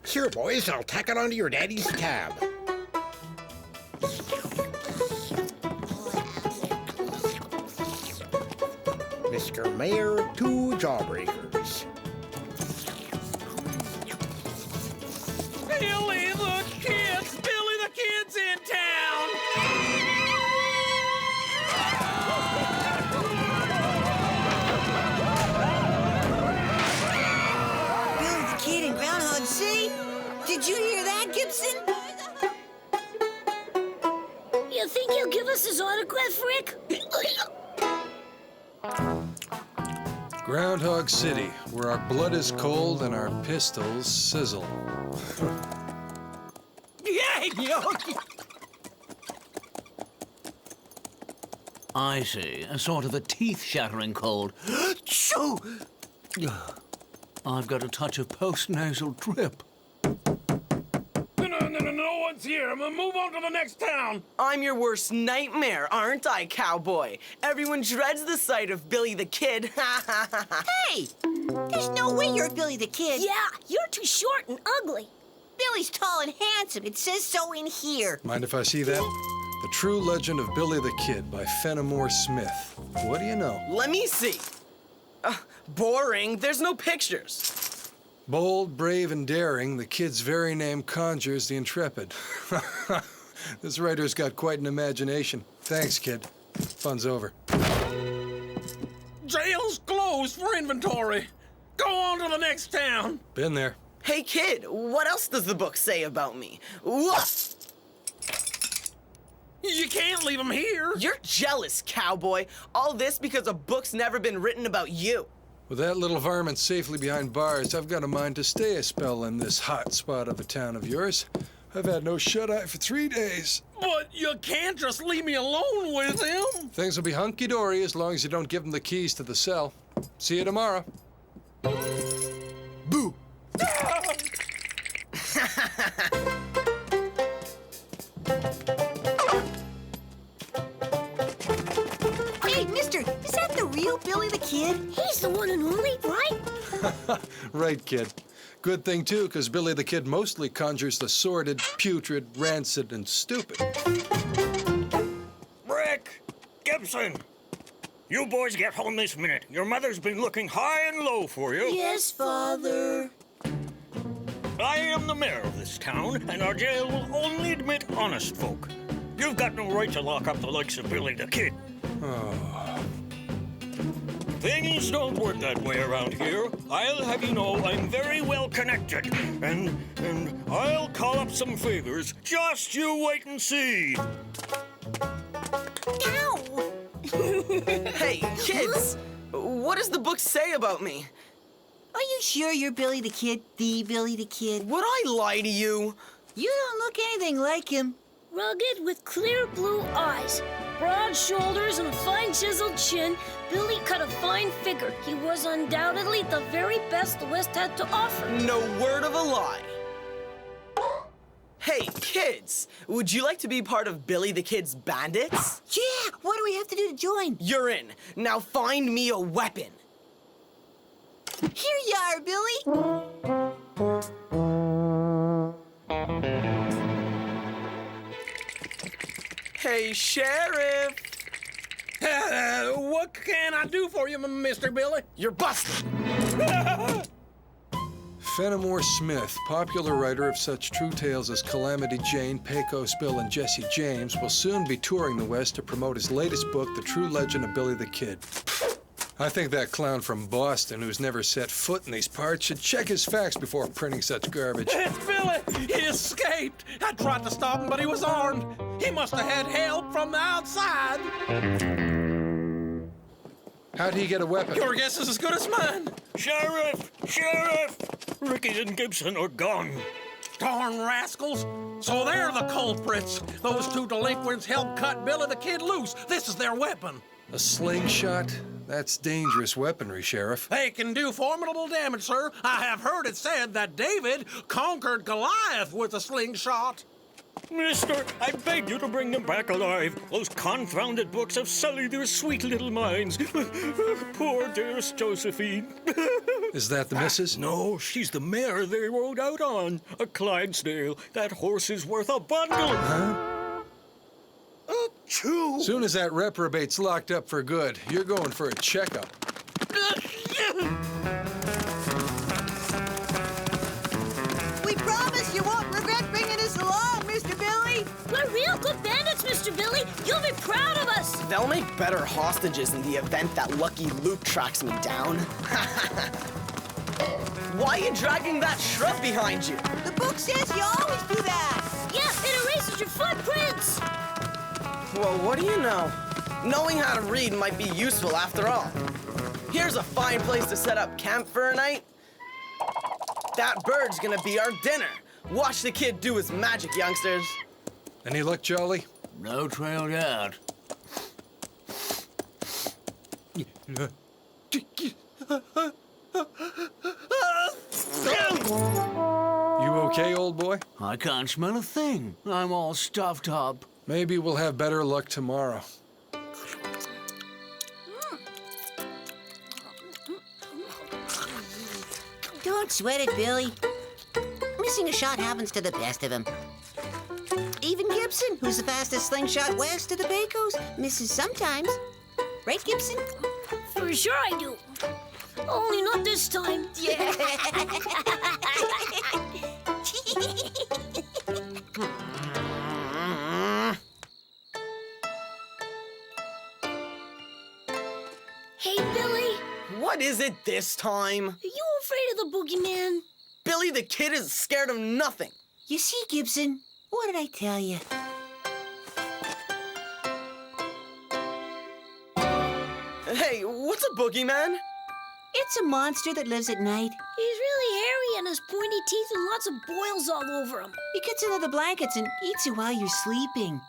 Here, boys, I'll tack it onto your daddy's tab. Mr. Mayor, 2 jawbreakers. Billy the Kid's in town! Billy the Kid in Groundhog City? Did you hear that, Gibson? You think he'll give us his autograph, Rick? Groundhog City, where our blood is cold and our pistols sizzle. I see. A sort of a teeth-shattering cold. Choo! I've got a touch of post-nasal drip. No one's here. Move on to the next town. I'm your worst nightmare, aren't I, cowboy? Everyone dreads the sight of Billy the Kid. Hey! There's no way you're Billy the Kid. Yeah, you're too short and ugly. Billy's tall and handsome. It says so in here. Mind if I see that? The True Legend of Billy the Kid by Fenimore Smith. What do you know? Let me see. Boring. There's no pictures. Bold, brave, and daring, the kid's very name conjures the intrepid. This writer's got quite an imagination. Thanks, kid. Fun's over. Jail's closed for inventory. Go on to the next town. Been there. Hey, kid, what else does the book say about me? Woof! You can't leave him here. You're jealous, cowboy. All this because a book's never been written about you. With that little varmint safely behind bars, I've got a mind to stay a spell in this hot spot of a town of yours. I've had no shut-eye for 3 days. But you can't just leave me alone with him. Things will be hunky-dory as long as you don't give him the keys to the cell. See you tomorrow. Boo! Hey, mister, is that the real Billy the Kid? He's the one and only, right? Right, kid. Good thing, too, because Billy the Kid mostly conjures the sordid, putrid, rancid, and stupid. Rick! Gibson! You boys get home this minute. Your mother's been looking high and low for you. Yes, Father. I am the mayor of this town, and our jail will only admit honest folk. You've got no right to lock up the likes of Billy the Kid. Oh. Things don't work that way around here. I'll have you know I'm very well connected. And I'll call up some favors. Just you wait and see. Ow! Hey, kids! What does the book say about me? Are you sure you're Billy the Kid, the Billy the Kid? Would I lie to you? You don't look anything like him. Rugged with clear blue eyes, broad shoulders and a fine chiseled chin, Billy cut a fine figure. He was undoubtedly the very best the West had to offer. No word of a lie. Hey, kids, would you like to be part of Billy the Kid's bandits? Yeah, what do we have to do to join? You're in. Now find me a weapon. Here you are, Billy. Hey, Sheriff. What can I do for you, Mr. Billy? You're busted. Fenimore Smith, popular writer of such true tales as Calamity Jane, Pecos Bill, and Jesse James, will soon be touring the West to promote his latest book, The True Legend of Billy the Kid. I think that clown from Boston who's never set foot in these parts should check his facts before printing such garbage. It's Billy! He escaped! I tried to stop him, but he was armed. He must have had help from the outside. How'd he get a weapon? Your guess is as good as mine. Sheriff! Sheriff! Ricky and Gibson are gone. Darn rascals! So they're the culprits. Those 2 delinquents helped cut Billy the Kid loose. This is their weapon. A slingshot? That's dangerous weaponry, Sheriff. They can do formidable damage, sir. I have heard it said that David conquered Goliath with a slingshot. Mister, I beg you to bring them back alive. Those confounded books have sullied their sweet little minds. Poor dearest Josephine. Is that the missus? No, she's the mare they rode out on. A Clydesdale. That horse is worth a bundle. Huh? Achoo! Soon as that reprobate's locked up for good, you're going for a checkup. We promise you won't regret bringing us along, Mr. Billy. We're real good bandits, Mr. Billy. You'll be proud of us. They'll make better hostages in the event that Lucky Luke tracks me down. Why are you dragging that shrub behind you? The book says you always do that. Yeah, it erases your footprints. Well, what do you know? Knowing how to read might be useful after all. Here's a fine place to set up camp for a night. That bird's gonna be our dinner. Watch the kid do his magic, youngsters. Any luck, Jolly? No trail yet. You okay, old boy? I can't smell a thing. I'm all stuffed up. Maybe we'll have better luck tomorrow. Don't sweat it, Billy. Missing a shot happens to the best of them. Even Gibson, who's the fastest slingshot west of the Pecos, misses sometimes. Right, Gibson? For sure I do. Only not this time. Yeah. Hey, Billy. What is it this time? Are you afraid of the boogeyman? Billy the Kid is scared of nothing. You see, Gibson, what did I tell you? Hey, what's a boogeyman? It's a monster that lives at night. He's really hairy and has pointy teeth and lots of boils all over him. He gets into the blankets and eats you while you're sleeping.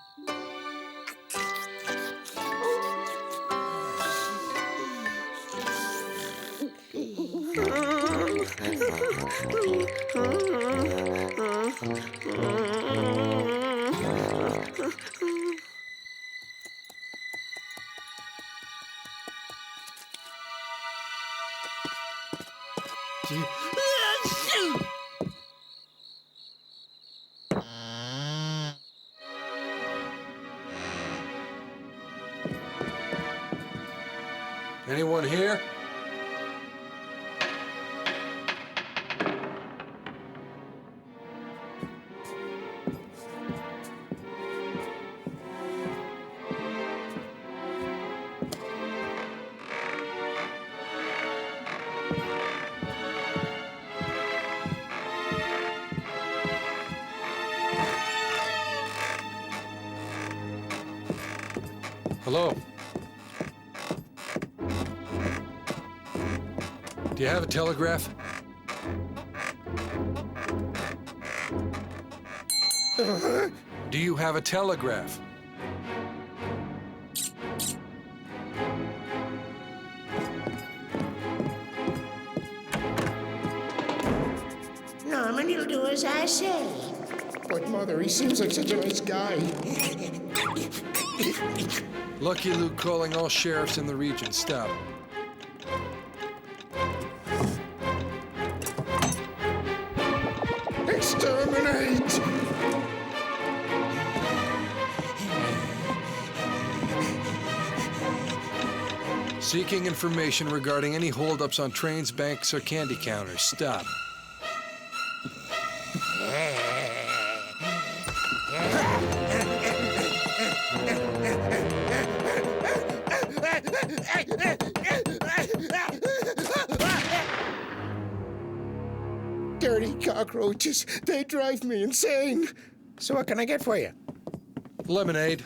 Anyone here? Hello? Do you have a telegraph? Do you have a telegraph? Norman, he'll do as I say. But, Mother, he seems like such a nice guy. Lucky Luke calling all sheriffs in the region. Stop. Exterminate! Seeking information regarding any holdups on trains, banks, or candy counters. Stop. Dirty cockroaches. They drive me insane. So what can I get for you? Lemonade.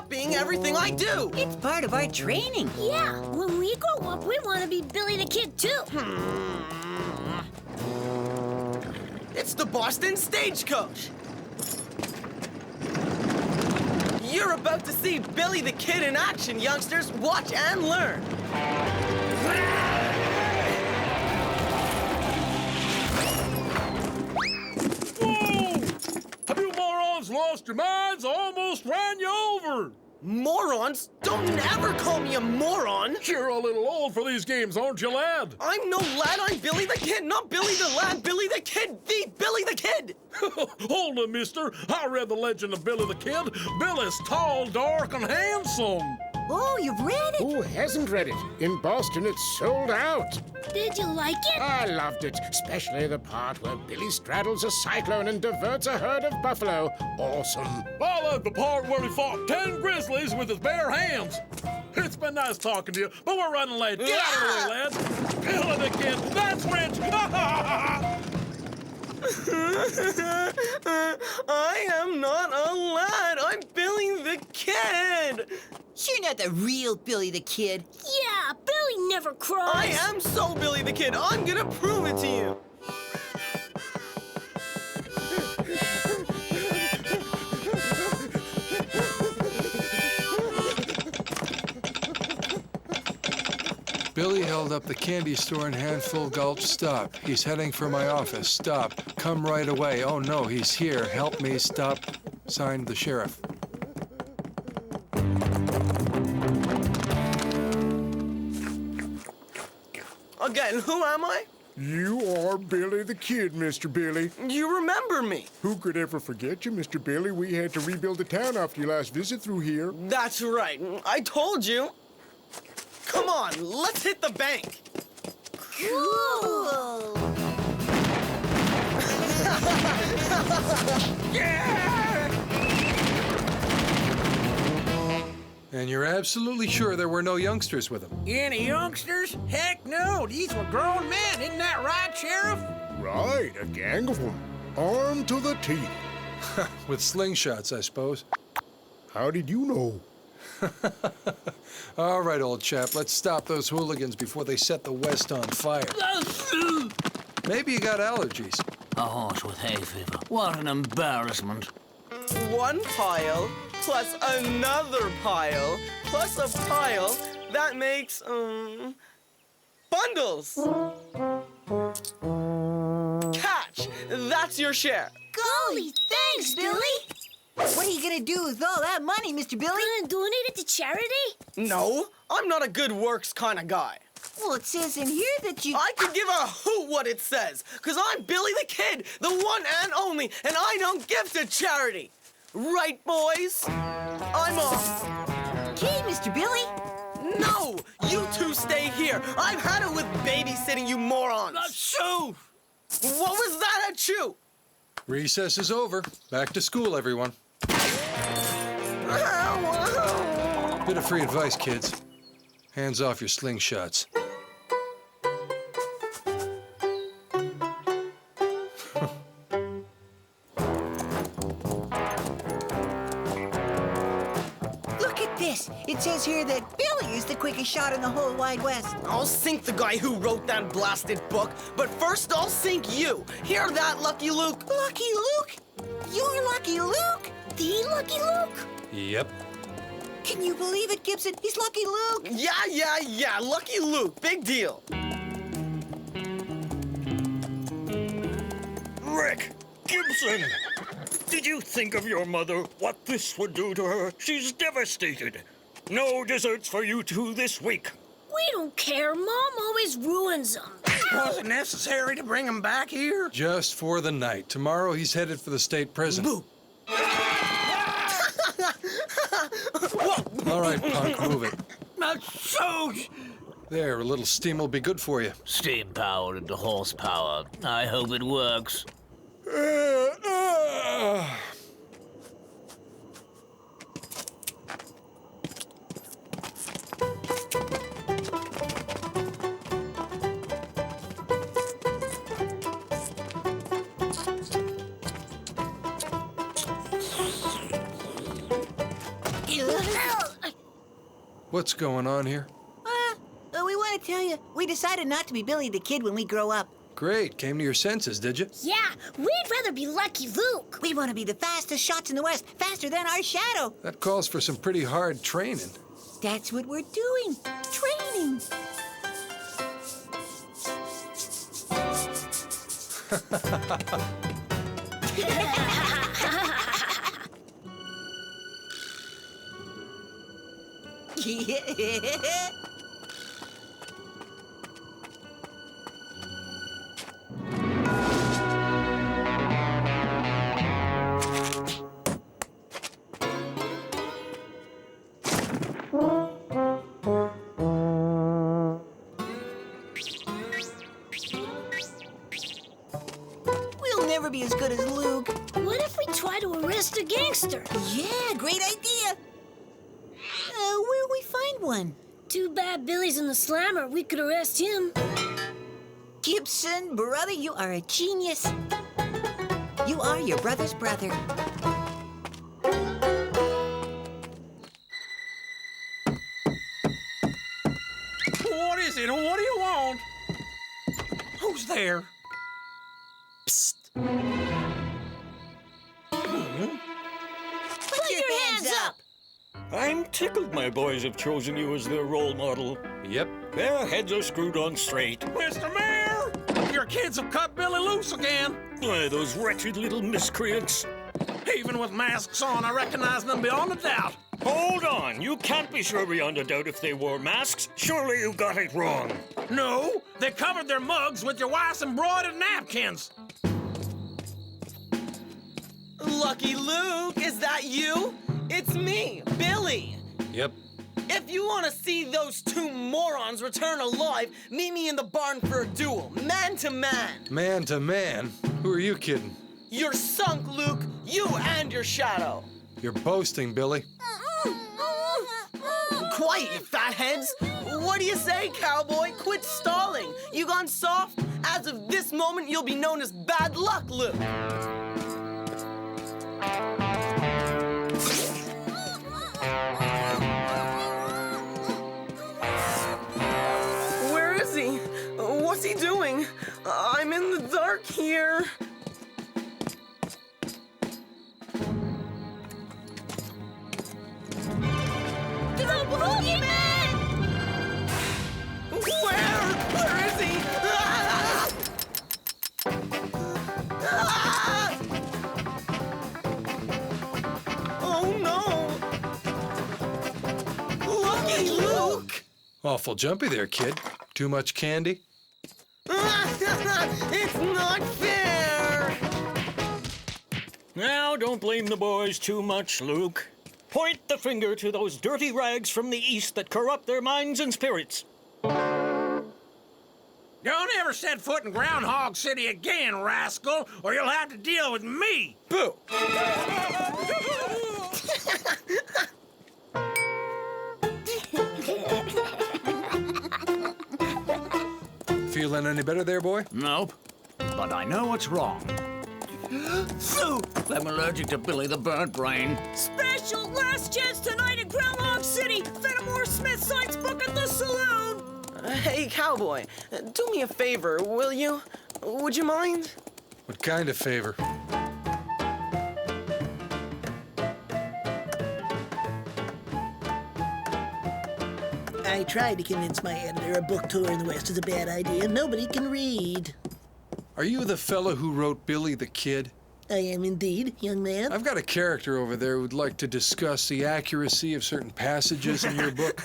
copying everything I do. It's part of our training. Yeah, when we grow up, we want to be Billy the Kid, too. It's the Boston Stagecoach. You're about to see Billy the Kid in action, youngsters. Watch and learn. Whoa! Have you morons lost your minds? I almost ran you over. Morons? Don't ever call me a moron. You're a little old for these games, aren't you, lad? I'm no lad. I'm Billy the Kid, not Billy the lad. Billy the Kid, the Billy the Kid. Hold it, mister. I read the legend of Billy the Kid. Billy's tall, dark, and handsome. Oh, you've read it? Who hasn't read it? In Boston, it's sold out. Did you like it? I loved it, especially the part where Billy straddles a cyclone and diverts a herd of buffalo. Awesome. I love the part where he fought 10 grizzlies with his bare hands. It's been nice talking to you, but we're running late. Get out of the way, lads. Billy the Kid, that's rich. I am not a lad. I'm Billy the Kid. You're not the real Billy the Kid. Yeah, Billy never cries. I am so Billy the Kid. I'm gonna prove it to you. Billy held up the candy store in Handful Gulch. Stop. He's heading for my office. Stop. Come right away. Oh, no, he's here. Help me. Stop. Signed, the sheriff. Again, who am I? You are Billy the Kid, Mr. Billy. You remember me. Who could ever forget you, Mr. Billy? We had to rebuild the town after your last visit through here. That's right. I told you. Come on, let's hit the bank. Cool. Yeah! And you're absolutely sure there were no youngsters with him? Any youngsters? Heck no, these were grown men. Isn't that right, Sheriff? Right, a gang of them. Armed to the teeth. With slingshots, I suppose. How did you know? All right, old chap, let's stop those hooligans before they set the West on fire. Maybe you got allergies. A horse with hay fever. What an embarrassment. One pile plus another pile plus a pile. That makes, bundles. Catch! That's your share. Golly, thanks, Billy. What are you gonna do with all that money, Mr. Billy? Gonna donate it to charity? No, I'm not a good works kind of guy. Well, it says in here that you... I could give a hoot what it says, because I'm Billy the Kid, the one and only, and I don't give to charity. Right, boys? I'm off. Okay, Mr. Billy. No! You two stay here. I've had it with babysitting, you morons. Achoo! What was that, achoo? Recess is over. Back to school, everyone. Bit of free advice, kids. Hands off your slingshots. Look at this. It says here that Billy is the quickest shot in the whole wide West. I'll sink the guy who wrote that blasted book, but first I'll sink you. Hear that, Lucky Luke? Lucky Luke? You're Lucky Luke? The Lucky Luke? Yep. Can you believe it, Gibson? He's Lucky Luke. Yeah. Lucky Luke. Big deal. Rick! Gibson! Did you think of your mother, what this would do to her? She's devastated. No desserts for you two this week. We don't care. Mom always ruins them. Was it necessary to bring him back here? Just for the night. Tomorrow he's headed for the state prison. Boo! All right, punk, move it. Not so. There, a little steam will be good for you. Steam power into horsepower. I hope it works. What's going on here? We want to tell you, we decided not to be Billy the Kid when we grow up. Great. Came to your senses, did you? Yeah, we'd rather be Lucky Luke. We want to be the fastest shots in the West, faster than our shadow. That calls for some pretty hard training. That's what we're doing. Training. We'll never be as good as Luke. What if we try to arrest a gangster? Yeah, great idea. Where'll we find one? Too bad Billy's in the slammer. We could arrest him. Gibson, brother, you are a genius. You are your brother's brother. What is it? What do you want? Who's there? Psst. Put your hands up! I'm tickled my boys have chosen you as their role model. Yep. Their heads are screwed on straight. Mr. Mayor! Your kids have cut Billy loose again. Why, those wretched little miscreants. Even with masks on, I recognize them beyond a doubt. Hold on, you can't be sure beyond a doubt if they wore masks. Surely you got it wrong. No, they covered their mugs with your wife's embroidered napkins. Lucky Luke, is that you? It's me, Billy. Yep. If you want to see those two morons return alive, meet me in the barn for a duel, man to man. Man to man? Who are you kidding? You're sunk, Luke. You and your shadow. You're boasting, Billy. Quiet, you fatheads. What do you say, cowboy? Quit stalling. You gone soft? As of this moment, you'll be known as Bad Luck Luke. Where is he? What's he doing? I'm in the dark here. The boogeyman! Where is he? Ah! Ah! Oh no! Lucky Luke! Awful jumpy there, kid. Too much candy? It's not fair! Now, don't blame the boys too much, Luke. Point the finger to those dirty rags from the east that corrupt their minds and spirits. Don't ever set foot in Groundhog City again, rascal, or you'll have to deal with me. Boo! Feeling any better there, boy? Nope. But I know what's wrong. Soup! I'm allergic to Billy the Bird Brain. Special last chance tonight in Groundhog City. Fenimore Smith signs book at the saloon. Hey, cowboy, do me a favor, will you? Would you mind? What kind of favor? I tried to convince my editor a book tour in the West is a bad idea. Nobody can read. Are you the fellow who wrote Billy the Kid? I am indeed, young man. I've got a character over there who'd like to discuss the accuracy of certain passages in your book.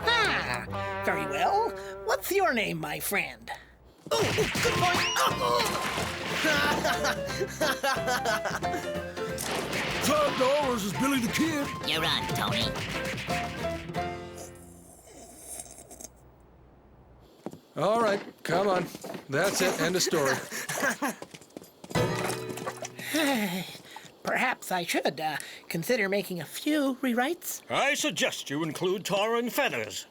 Ah, very well. What's your name, my friend? Oh, good point. $5 is Billy the Kid. You're on, Tony. All right, come on. That's it. End of story. Perhaps I should consider making a few rewrites. I suggest you include tar and feathers.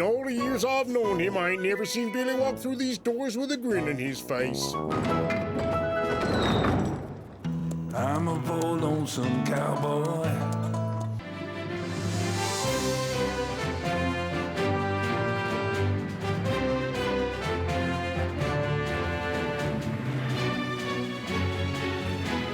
all the years I've known him, I ain't never seen Billy walk through these doors with a grin on his face. I'm a poor lonesome cowboy.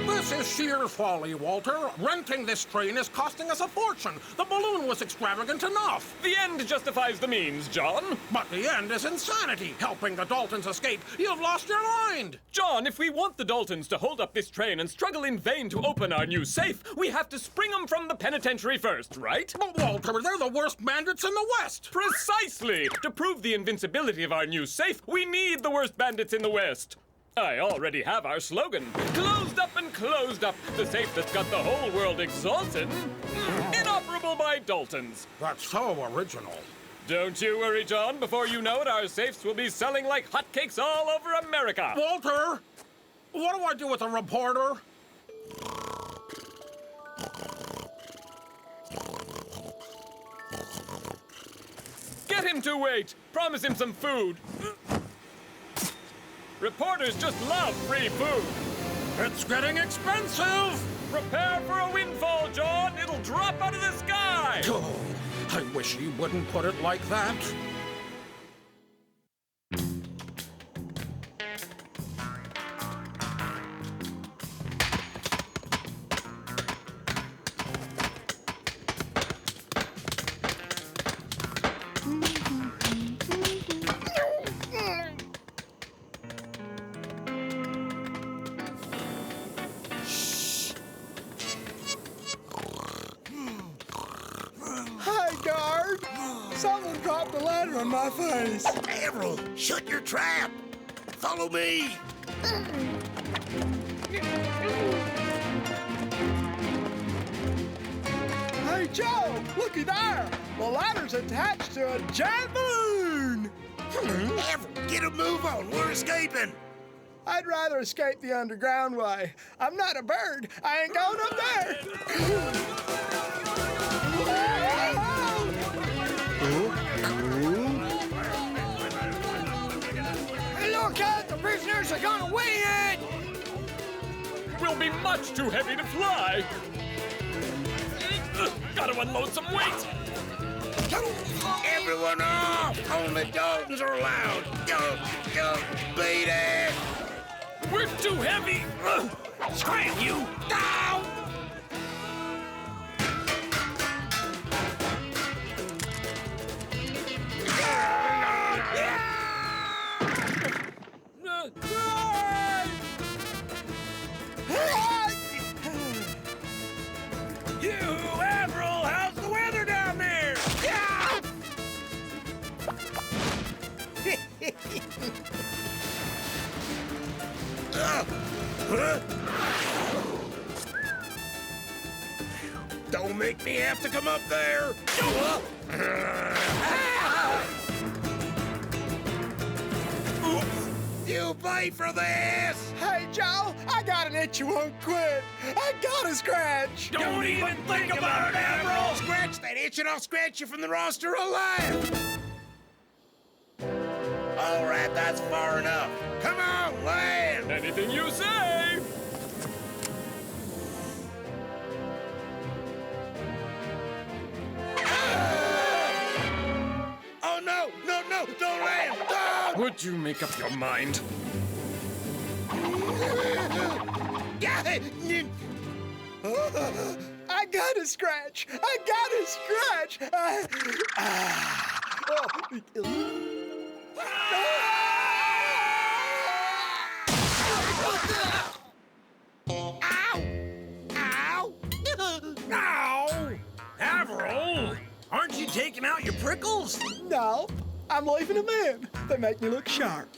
This is sheer folly, Walter. Renting this train is costing us a fortune. The balloon was extravagant enough. The end justifies the means, John. But the end is insanity. Helping the Daltons escape. You've lost your mind. John, if we want the Daltons to hold up this train and struggle in vain to open our new safe, we have to spring them from the penitentiary first, right? But Walter, they're the worst bandits in the West. Precisely! To prove the invincibility of our new safe, we need the worst bandits in the West. I already have our slogan. Closed up and closed up. The safe that's got the whole world exulting. Inoperable by Daltons. That's so original. Don't you worry, John. Before you know it, our safes will be selling like hotcakes all over America. Walter, what do I do with a reporter? Get him to wait. Promise him some food. Reporters just love free food. It's getting expensive. Prepare for a windfall, John. It'll drop out of the sky. Oh, I wish he wouldn't put it like that. Someone dropped a ladder on my face. Avril, shut your trap. Follow me. Hey, Joe, looky there. The ladder's attached to a giant balloon. Avril, get a move on. We're escaping. I'd rather escape the underground way. I'm not a bird. I ain't going up there. Look out! The prisoners are gonna win! We'll be much too heavy to fly. Gotta unload some weight. Everyone off! Only Daltons are allowed. Don't beat it! We're too heavy. Scram you! Down! You, Avril, how's the weather down there? Don't make me have to come up there! You pay for this! Hey, Joe, I got an itch you won't quit. I got a scratch. Don't even think about it, Avril! Scratch that itch and I'll scratch you from the roster alive! All right, that's far enough. Come on, land! Anything you say! Oh, no, don't land! Don't! Would you make up your mind? I got a scratch. I got a scratch. Ow! Avril! Aren't you taking out your prickles? No, I'm leaving them in. They make me look sharp.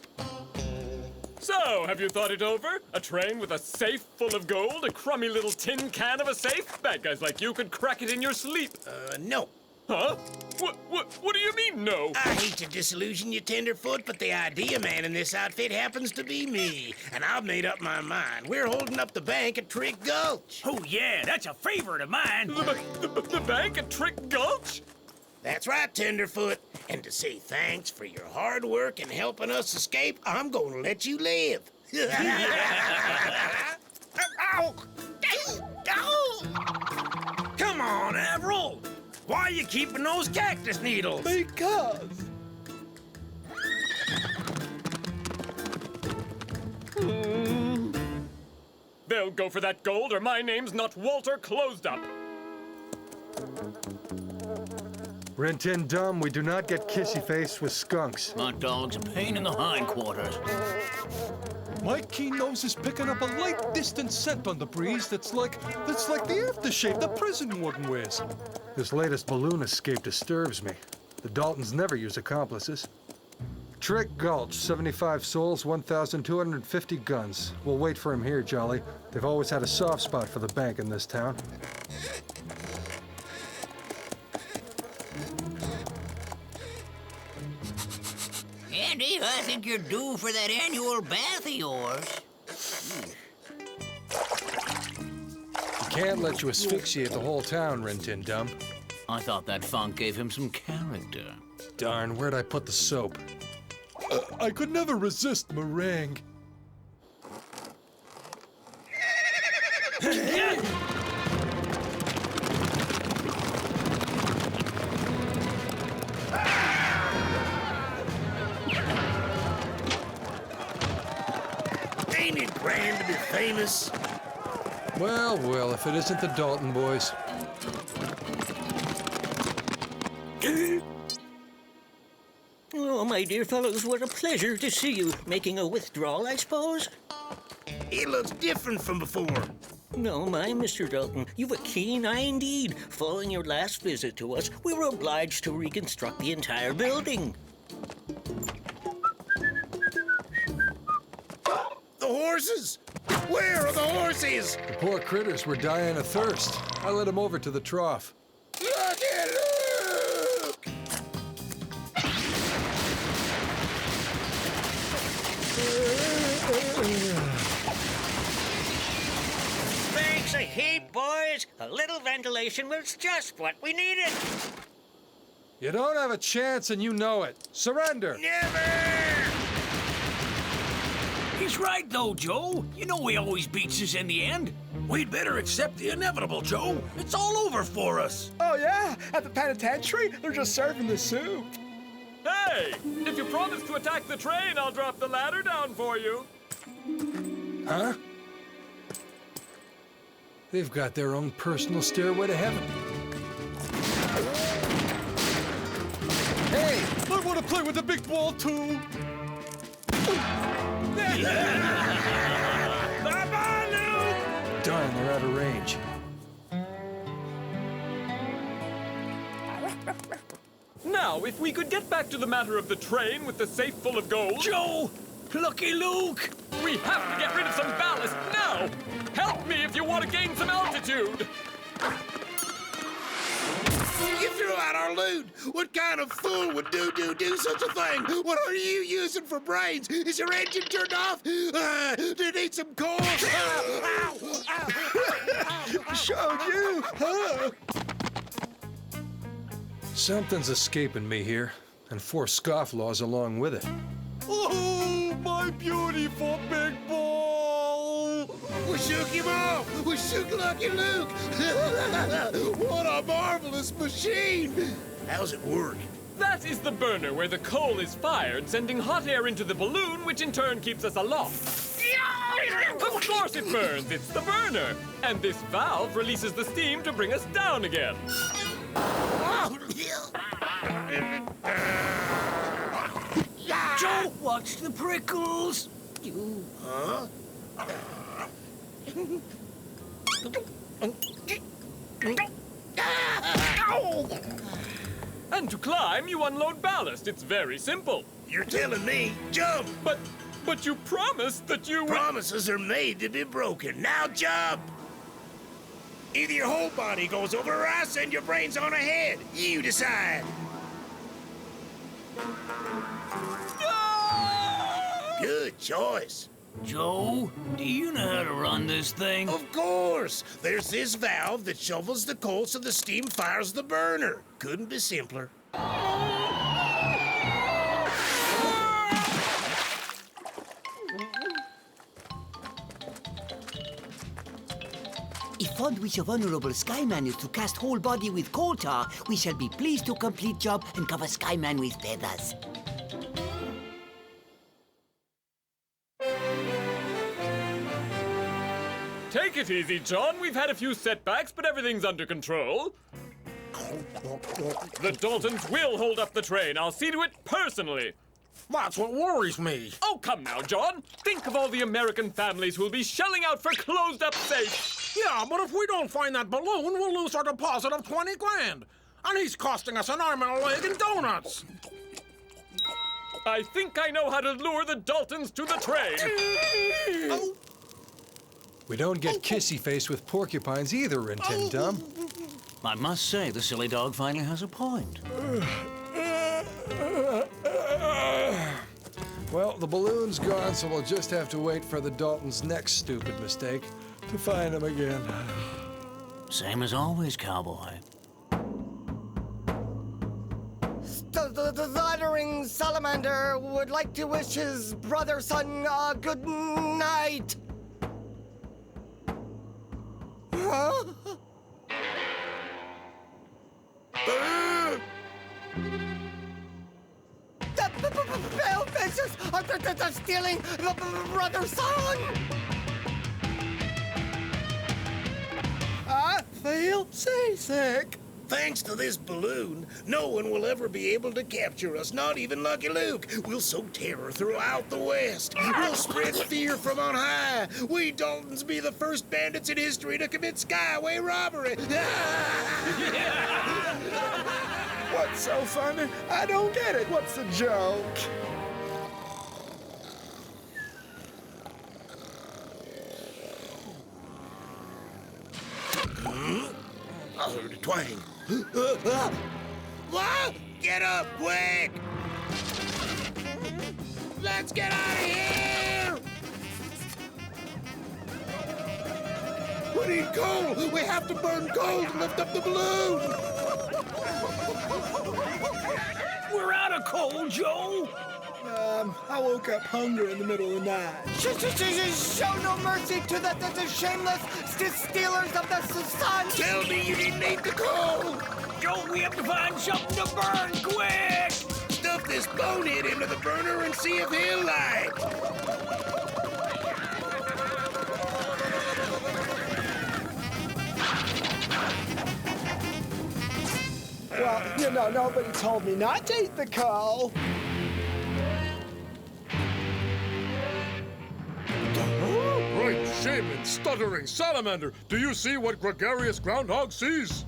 So, have you thought it over? A train with a safe full of gold? A crummy little tin can of a safe? Bad guys like you could crack it in your sleep. No. Huh? What do you mean, no? I hate to disillusion you, Tenderfoot, but the idea man in this outfit happens to be me. And I've made up my mind. We're holding up the bank at Trick Gulch. Oh, yeah, that's a favorite of mine. The bank at Trick Gulch? That's right, Tenderfoot. And to say thanks for your hard work and helping us escape, I'm gonna let you live. Ow! Come on, Avril! Why are you keeping those cactus needles? Because. They'll go for that gold or my name's not Walter Closed Up. Rantanplan, we do not get kissy-faced with skunks. My dog's a pain in the hindquarters. My keen nose is picking up a light, distant scent on the breeze that's like the aftershave the prison warden wears. This latest balloon escape disturbs me. The Daltons never use accomplices. Trick Gulch, 75 souls, 1,250 guns. We'll wait for him here, Jolly. They've always had a soft spot for the bank in this town. Andy, I think you're due for that annual bath of yours. You can't let you asphyxiate the whole town, Rantanplan. I thought that funk gave him some character. Darn, where'd I put the soap? I could never resist meringue. Ain't it grand to be famous? Well, well, if it isn't the Dalton boys. Oh, my dear fellows, what a pleasure to see you. Making a withdrawal, I suppose? It looks different from before. No, my Mr. Dalton, you've a keen eye indeed. Following your last visit to us, we were obliged to reconstruct the entire building. The horses! Where are the horses? The poor critters were dying of thirst. I led them over to the trough. Look at Luke! Thanks a heap, boys. A little ventilation was just what we needed. You don't have a chance and you know it. Surrender! He's right, though, Joe. You know he always beats us in the end. We'd better accept the inevitable, Joe. It's all over for us. Oh, yeah? At the penitentiary, they're just serving the soup. Hey! If you promise to attack the train, I'll drop the ladder down for you. Huh? They've got their own personal stairway to heaven. Hey! I want to play with the big ball, too! Darn, they're out of range. Now, if we could get back to the matter of the train with the safe full of gold... Joe! Lucky Luke! We have to get rid of some ballast now! Help me if you want to gain some altitude! You threw out our loot! What kind of fool would do such a thing? What are you using for brains? Is your engine turned off? Do you need some coal? Ow! Ow! Ow! Ow! Showed you, huh? Something's escaping me here, and 4 scofflaws along with it. Oh, my beautiful big ball! We shook him off! We shook Lucky Luke! What a marvelous machine! How's it work? That is the burner where the coal is fired, sending hot air into the balloon, which in turn keeps us aloft. Of course it burns, it's the burner. And this valve releases the steam to bring us down again. Joe, watch the prickles! Huh? And to climb, you unload ballast. It's very simple. You're telling me, jump! But you promised that you would... Promises are made to be broken. Now jump! Either your whole body goes over or I send your brains on ahead. You decide. Good choice. Joe, do you know how to run this thing? Of course! There's this valve that shovels the coal so the steam fires the burner. Couldn't be simpler. fond wish of Honorable Skyman is to cast whole body with coal tar, we shall be pleased to complete job and cover Skyman with feathers. Take it easy, John. We've had a few setbacks, but everything's under control. The Daltons will hold up the train. I'll see to it personally. That's what worries me. Oh, come now, John. Think of all the American families who'll be shelling out for closed-up safes. Yeah, but if we don't find that balloon, we'll lose our deposit of 20 grand. And he's costing us an arm and a leg in donuts. I think I know how to lure the Daltons to the train. Oh. We don't get kissy-face with porcupines either, Rin Dum. I must say, the silly dog finally has a point. Well, the balloon's gone, so we'll just have to wait for the Daltons' next stupid mistake to find him again. Same as always, cowboy. The Thundering Salamander would like to wish his brother son a good night. Huh? The palefaces are stealing the brother's son! I feel seasick. Thanks to this balloon, no one will ever be able to capture us, not even Lucky Luke. We'll sow terror throughout the West. We'll spread fear from on high. We Daltons be the first bandits in history to commit skyway robbery. What's so funny? I don't get it. What's the joke? I heard a twang. What? Get up, quick! Let's get out of here! We need coal! We have to burn coal to lift up the balloon! We're out of coal, Joe! I woke up hungry in the middle of the night. Show no mercy to the shameless stealers of the sun! Tell me you didn't eat the coal! Joe, we have to find something to burn, quick! Stuff this bonehead into the burner and see if he'll light! Well, you know, nobody told me not to eat the coal. Great shaman, stuttering salamander! Do you see what gregarious groundhog sees?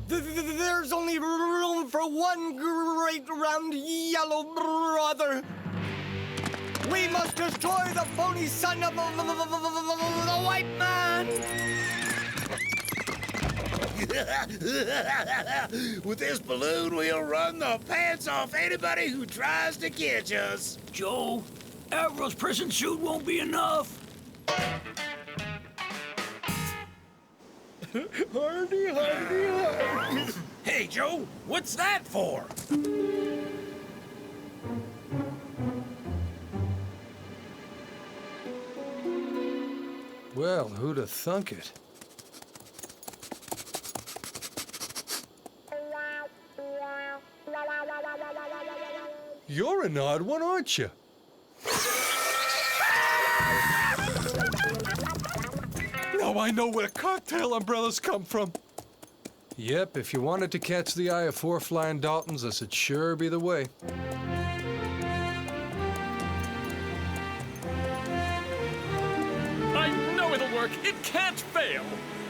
There's only room for one great round yellow brother. We must destroy the phony son of the white man. With this balloon, we'll run the pants off anybody who tries to catch us. Joe, Avril's prison suit won't be enough. Hardy, hardy, hardy. Hey, Joe, what's that for? Well, who'd have thunk it? You're an odd one, aren't you? Now I know where cocktail umbrellas come from. Yep, if you wanted to catch the eye of 4 flying Daltons, this would sure be the way. I know it'll work. It can't fail.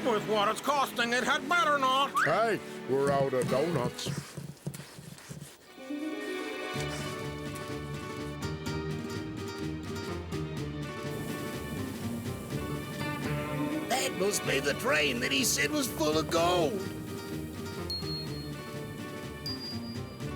With what it's costing, it had better not. Hey, we're out of donuts. That must be the train that he said was full of gold.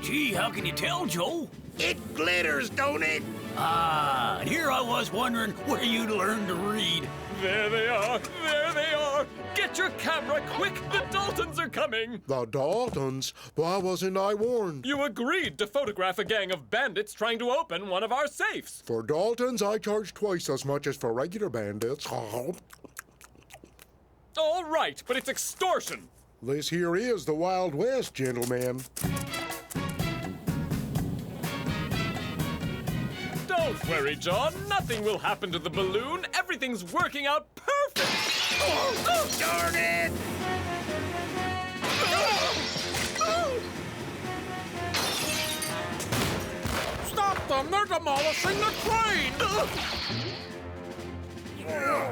Gee, how can you tell, Joe? It glitters, don't it? Ah, and here I was wondering where you'd learn to read. There they are! There they are! Get your camera, quick! The Daltons are coming! The Daltons? Why wasn't I warned? You agreed to photograph a gang of bandits trying to open one of our safes. For Daltons, I charge twice as much as for regular bandits. All right, but it's extortion. This here is the Wild West, gentlemen. Don't worry, John. Nothing will happen to the balloon. Everything's working out perfect. Oh, darn it! Stop them! They're demolishing the train!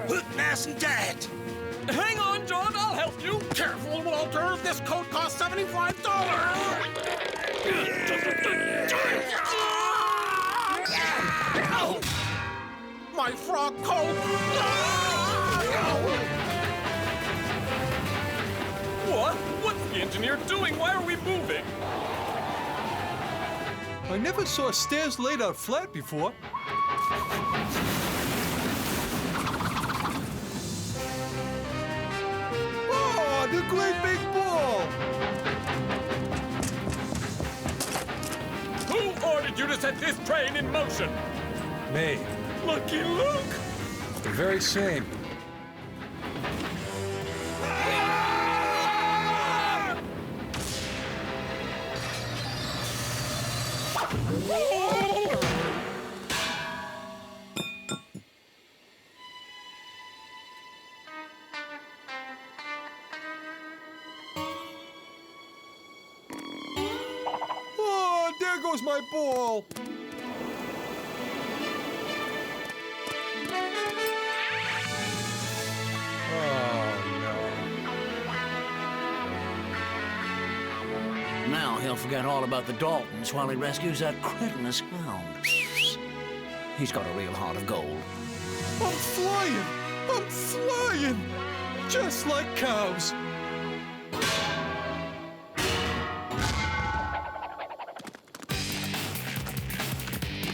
Hook nice and tight. Hang on, John. I'll help you. Careful, Walter. This coat costs $75. My frog coat! What? What's the engineer doing? Why are we moving? I never saw stairs laid out flat before. Oh, the great big ball! Who ordered you to set this train in motion? Me. Lucky Luke! The very same. Oh, there goes my ball! Now he'll forget all about the Daltons while he rescues that cretinous hound. He's got a real heart of gold. I'm flying! I'm flying! Just like cows.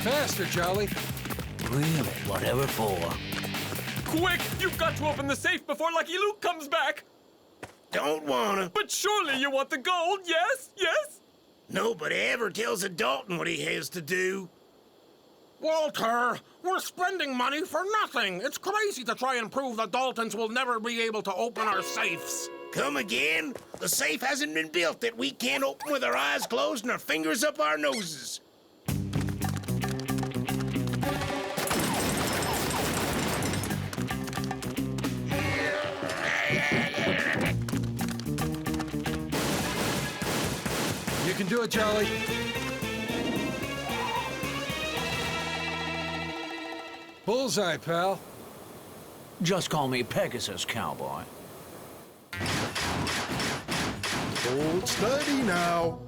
Faster, Jolly. Really? Whatever for. Quick! You've got to open the safe before Lucky Luke comes back! Don't wanna. But surely you want the gold, yes? Yes? Nobody ever tells a Dalton what he has to do. Walter, we're spending money for nothing. It's crazy to try and prove the Daltons will never be able to open our safes. Come again? The safe hasn't been built that we can't open with our eyes closed and our fingers up our noses. You can do it, Jolly. Bullseye, pal. Just call me Pegasus, cowboy. Hold steady now.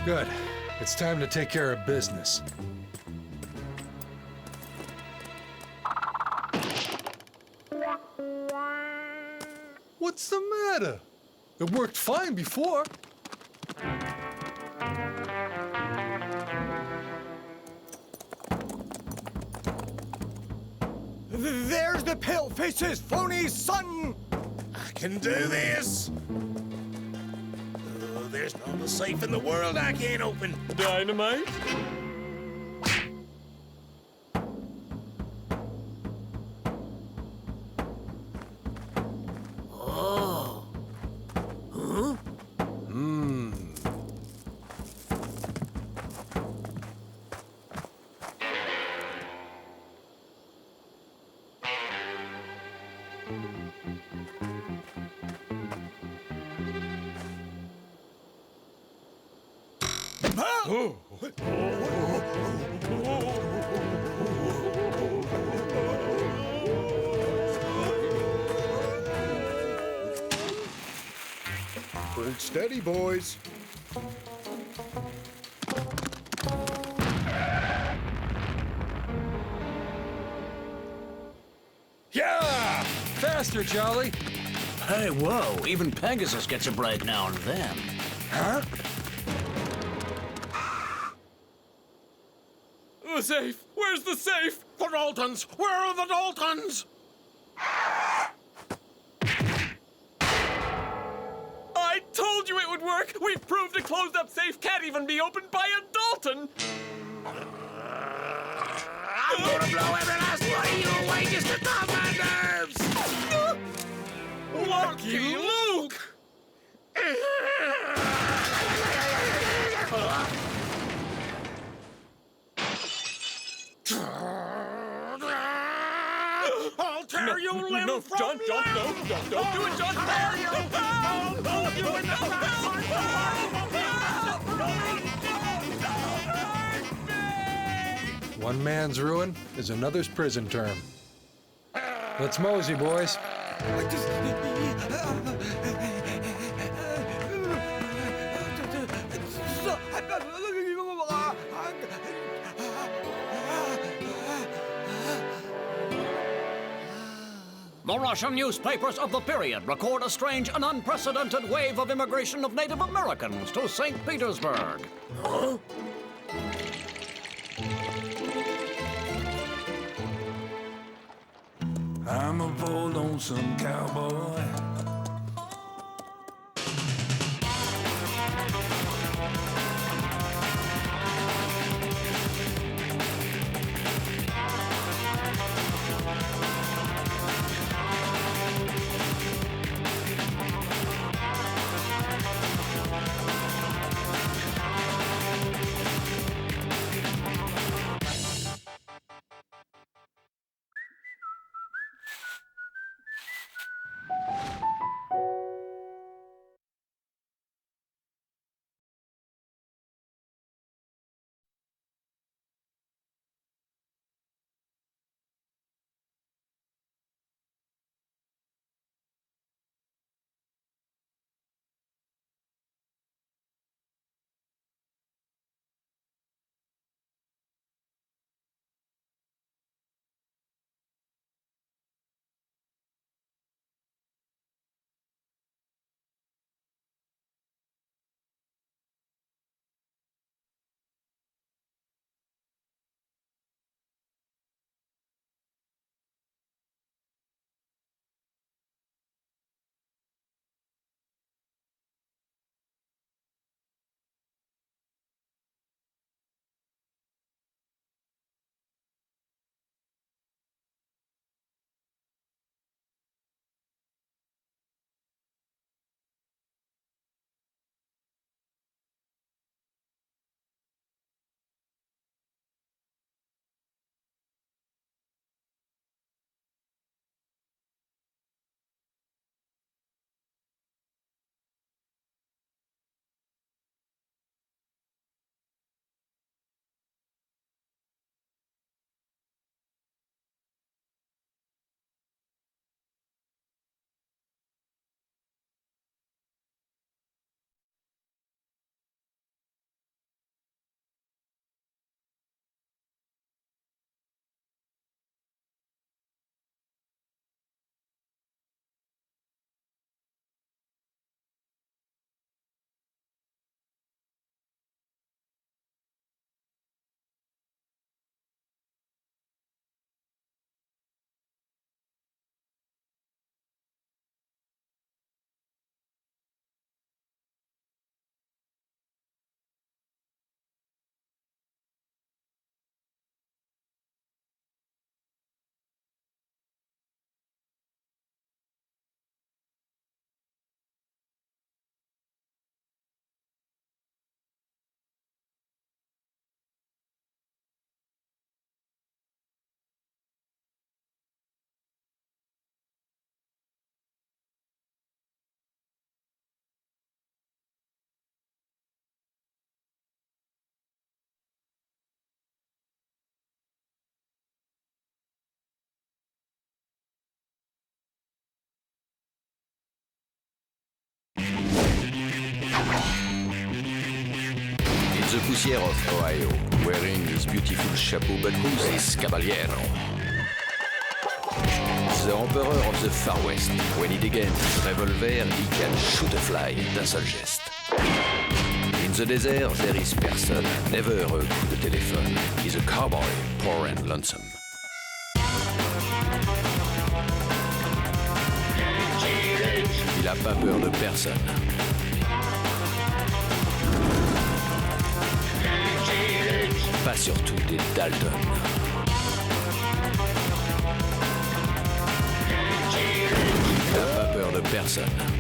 Good. It's time to take care of business. What's the matter? It worked fine before. There's the paleface's phony son! I can do this. Oh, there's not a safe in the world I can't open. Dynamite? Oh. Huh? Hold steady, boys. Yeah! Faster, Jolly. Hey, whoa, even Pegasus gets a break now and then. Huh? The safe! Where's the safe? The Daltons! Where are the Daltons? I told you it would work! We've proved a closed-up safe can't even be opened by a Dalton! I'm gonna blow every last one of you away just to calm my nerves! Lucky Luke! I'll tear you limb No, from John, limb! no, don't do it, John! Tear you! I'll hold you in the One man's ruin is another's prison term. Let's mosey, boys. The Russian newspapers of the period record a strange and unprecedented wave of immigration of Native Americans to St. Petersburg. Huh? I'm a poor lonesome cowboy. The Poussière of Ohio, wearing his beautiful chapeau, but who's this caballero? The Emperor of the Far West. When he dégaine his revolver, he can shoot a fly d'un seul geste. In the desert, there is person, never a coup de téléphone. He's a cowboy, poor and lonesome. Il a pas peur de personne. Pas surtout des Daltons. Il n'a pas peur de personne.